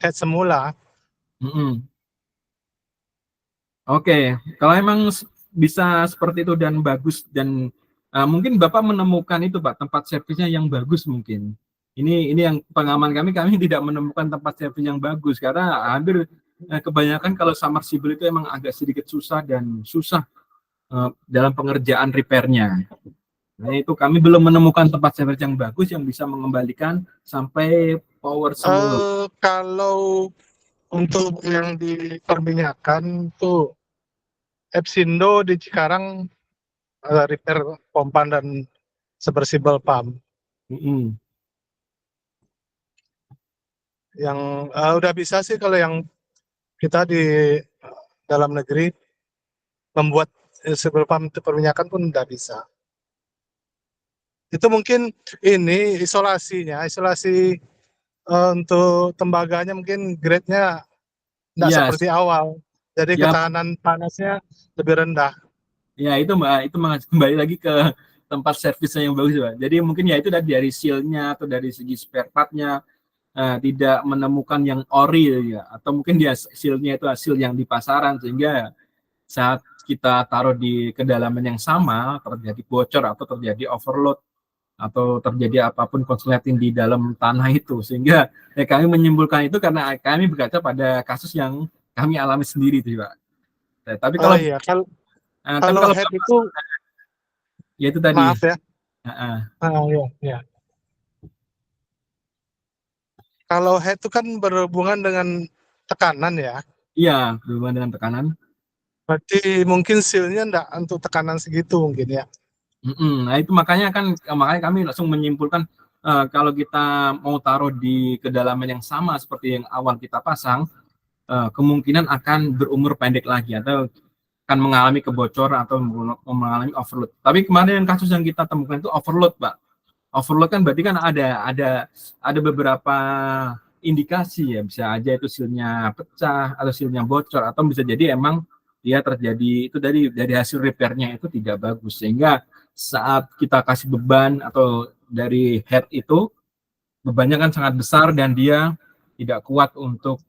head semula. Oke, kalau emang bisa seperti itu dan bagus, dan mungkin Bapak menemukan itu Pak, tempat servisnya yang bagus mungkin. Ini yang pengalaman kami tidak menemukan tempat servis yang bagus, karena hampir kebanyakan kalau submersible itu emang agak sedikit susah dalam pengerjaan repairnya. Nah itu kami belum menemukan tempat servis yang bagus yang bisa mengembalikan sampai power semula. Kalau untuk yang di perminyakan tuh Epsindo di Cikarang repair pompa dan submersible pump. Yang udah bisa sih kalau yang kita di dalam negeri membuat submersible pump untuk perminyakan pun udah bisa. Itu mungkin ini isolasi untuk tembaganya mungkin grade-nya tidak seperti awal. Jadi ketahanan panasnya lebih rendah. Ya itu Mbak, itu kembali lagi ke tempat servisnya yang bagus Mbak. Jadi mungkin ya itu dari seal-nya atau dari segi spare part-nya tidak menemukan yang ori ya, atau mungkin dia seal-nya itu hasil yang di pasaran, sehingga saat kita taruh di kedalaman yang sama terjadi bocor atau terjadi overload atau terjadi apapun konsleting di dalam tanah itu, sehingga kami menyimpulkan itu karena kami berkaca pada kasus yang kami alami sendiri itu Pak. Tapi kalau kalau head itu ya itu tadi. Maaf ya. Ya. Kalau head itu kan berhubungan dengan tekanan ya. Iya, berhubungan dengan tekanan. Berarti mungkin seal-nya enggak untuk tekanan segitu mungkin ya. Nah itu makanya kami langsung menyimpulkan kalau kita mau taruh di kedalaman yang sama seperti yang awal kita pasang, kemungkinan akan berumur pendek lagi atau akan mengalami kebocoran atau mengalami overload. Tapi kemarin kasus yang kita temukan itu overload Pak. Overload kan berarti kan ada beberapa indikasi ya, bisa aja itu seal-nya pecah atau seal-nya bocor, atau bisa jadi emang dia terjadi itu dari hasil repair-nya itu tidak bagus, sehingga saat kita kasih beban atau dari head itu bebannya kan sangat besar dan dia tidak kuat untuk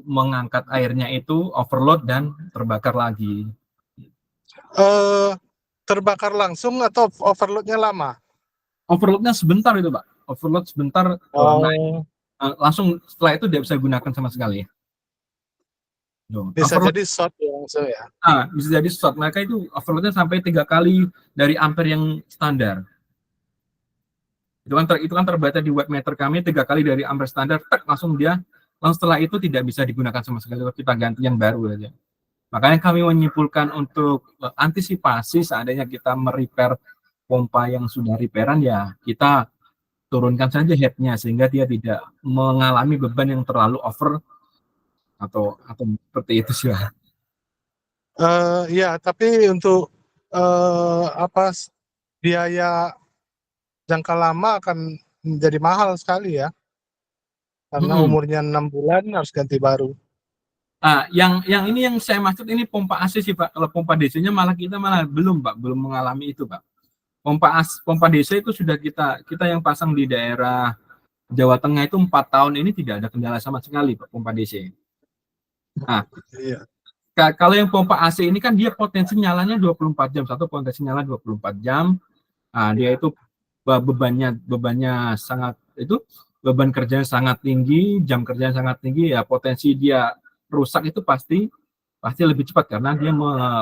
mengangkat airnya, itu overload dan terbakar lagi. Terbakar langsung atau overloadnya lama? overloadnya sebentar itu Pak, overload sebentar naik. Oh, Langsung setelah itu tidak bisa digunakan sama sekali. bisa Overload jadi short ya langsung ya. bisa jadi short. Mereka itu overloadnya sampai 3 kali dari ampere yang standar. Itu kan terbaca di webmeter kami 3 kali dari ampere standar, langsung setelah itu tidak bisa digunakan sama sekali, kita ganti yang baru saja. Makanya kami menyimpulkan untuk antisipasi seandainya kita merepair pompa yang sudah repairan, ya kita turunkan saja headnya sehingga dia tidak mengalami beban yang terlalu over atau seperti itu sih. Ya, tapi untuk biaya jangka lama akan menjadi mahal sekali ya, karena umurnya 6 bulan harus ganti baru. Yang ini yang saya maksud ini pompa AC sih Pak. Kalau pompa DC-nya kita belum mengalami itu Pak. Pompa DC itu sudah kita yang pasang di daerah Jawa Tengah itu 4 tahun ini tidak ada kendala sama sekali Pak, pompa DC. Iya. Kalau yang pompa AC ini kan dia potensi nyalanya 24 jam, satu potensi nyala 24 jam. Dia itu bebannya sangat, itu beban kerjanya sangat tinggi, jam kerjanya sangat tinggi, ya potensi dia rusak itu pasti lebih cepat karena dia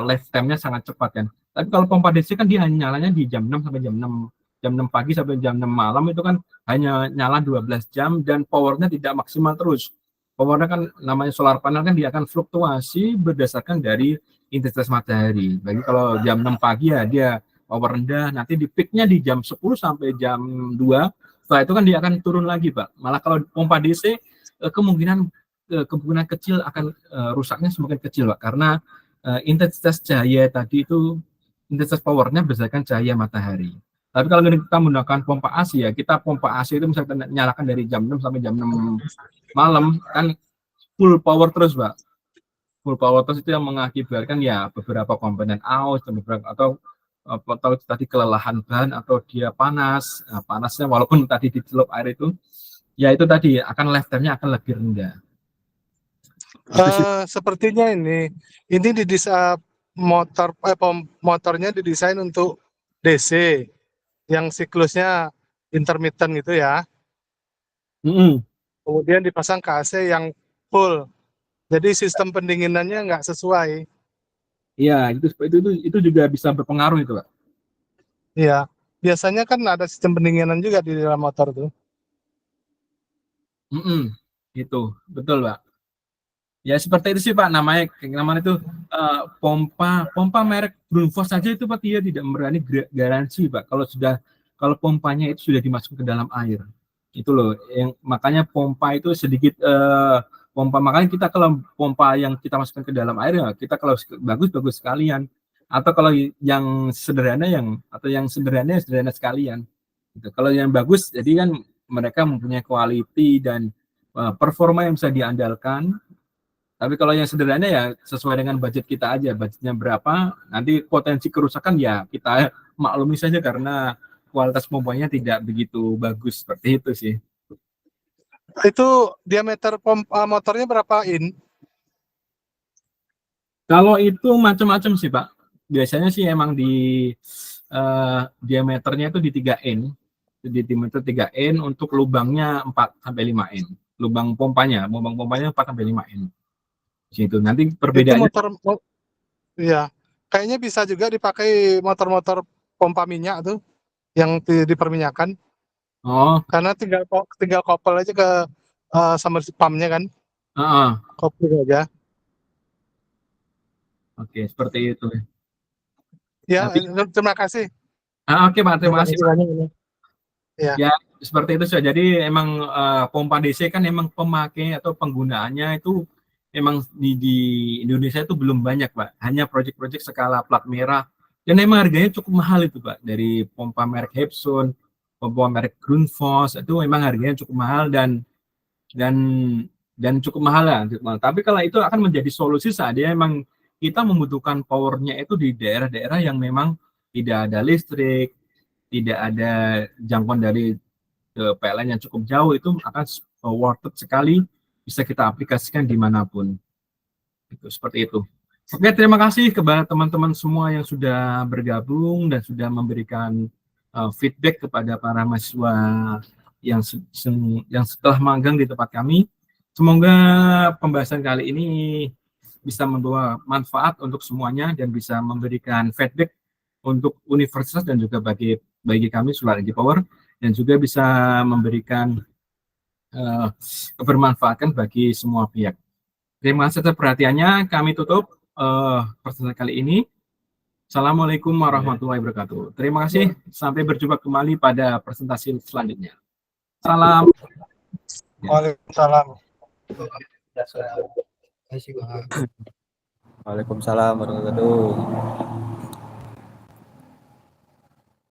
lifetime-nya sangat cepat kan. Tapi kalau pompa DC kan dia hanya nyalanya di jam 6 sampai jam 6 pagi sampai jam 6 malam, itu kan hanya nyala 12 jam dan powernya tidak maksimal terus. Powernya kan namanya solar panel kan dia akan fluktuasi berdasarkan dari intensitas matahari. Bagi kalau jam 6 pagi ya dia power rendah, nanti di peaknya di jam 10 sampai jam 2, setelah itu kan dia akan turun lagi Pak. Malah kalau pompa DC kemungkinan kecil akan rusaknya semakin kecil Pak, karena intensitas cahaya tadi itu, intensitas powernya berdasarkan cahaya matahari. Tapi kalau kita menggunakan pompa AC ya, kita pompa AC itu misalkan nyalakan dari jam 6 sampai jam 6 malam, kan full power terus Pak. Full power terus itu yang mengakibatkan ya beberapa komponen aus dan atau tadi kelelahan bahan atau dia panasnya walaupun tadi dicelup air itu, ya itu tadi akan lifetime-nya akan lebih rendah. Sepertinya ini motornya didesain untuk DC yang siklusnya intermittent gitu ya. Kemudian dipasang ke AC yang full. Jadi sistem pendinginannya nggak sesuai. Iya, itu juga bisa berpengaruh itu, Pak. Iya, biasanya kan ada sistem pendinginan juga di dalam motor tuh. Itu betul, Pak. Ya seperti itu sih Pak, namanya itu pompa merek Grundfos saja itu Pak, dia tidak berani garansi Pak kalau pompanya itu sudah dimasukkan ke dalam air. Itu loh yang makanya pompa itu sedikit makanya kita kalau pompa yang kita masukkan ke dalam air ya kita kalau bagus sekalian, atau kalau yang sederhana sederhana sekalian gitu. Kalau yang bagus jadi kan mereka mempunyai quality dan performa yang bisa diandalkan. Tapi kalau yang sederhana ya sesuai dengan budget kita aja, budgetnya berapa, nanti potensi kerusakan ya kita maklumi saja karena kualitas pompanya tidak begitu bagus, seperti itu sih. Itu diameter pompa motornya berapa in? Kalau itu macam-macam sih Pak. Biasanya sih emang di diameternya itu di 3 in, di diameter 3 in, untuk lubangnya 4 sampai 5 in. Lubang pompanya 4 sampai 5 in. Gitu. Nanti perbedaannya itu ya kayaknya bisa juga dipakai motor-motor pompa minyak tuh yang diperminyakan. Karena tinggal koppel aja ke sumber pumpnya kan. Koppel aja. Oke, seperti itu ya. Terima kasih. Oke Pak, terima kasih Pak. Ya, seperti itu saja. Jadi emang pompa DC kan emang pemakai atau penggunaannya itu emang di Indonesia itu belum banyak Pak, hanya proyek-proyek skala plat merah, dan emang harganya cukup mahal itu Pak. Dari pompa merek Hepson, pompa merek Grundfos itu memang harganya cukup mahal dan cukup mahal lah. Tapi kalau itu akan menjadi solusi saat dia emang kita membutuhkan powernya itu di daerah-daerah yang memang tidak ada listrik, tidak ada jangkauan dari PLN yang cukup jauh, itu akan worth it sekali, bisa kita aplikasikan dimanapun. Seperti itu. Oke, terima kasih kepada teman-teman semua yang sudah bergabung dan sudah memberikan feedback kepada para mahasiswa yang setelah magang di tempat kami. Semoga pembahasan kali ini bisa membawa manfaat untuk semuanya dan bisa memberikan feedback untuk universitas dan juga bagi kami Solar Energy Power, dan juga bisa memberikan kebermanfaatan bagi semua pihak. Terima kasih atas perhatiannya. Kami tutup pertemuan kali ini. Assalamualaikum warahmatullahi wabarakatuh. Terima kasih. Sampai berjumpa kembali pada presentasi selanjutnya. Salam. Waalaikumsalam. Terima kasih, Pak. Waalaikumsalam warahmatullahi wabarakatuh.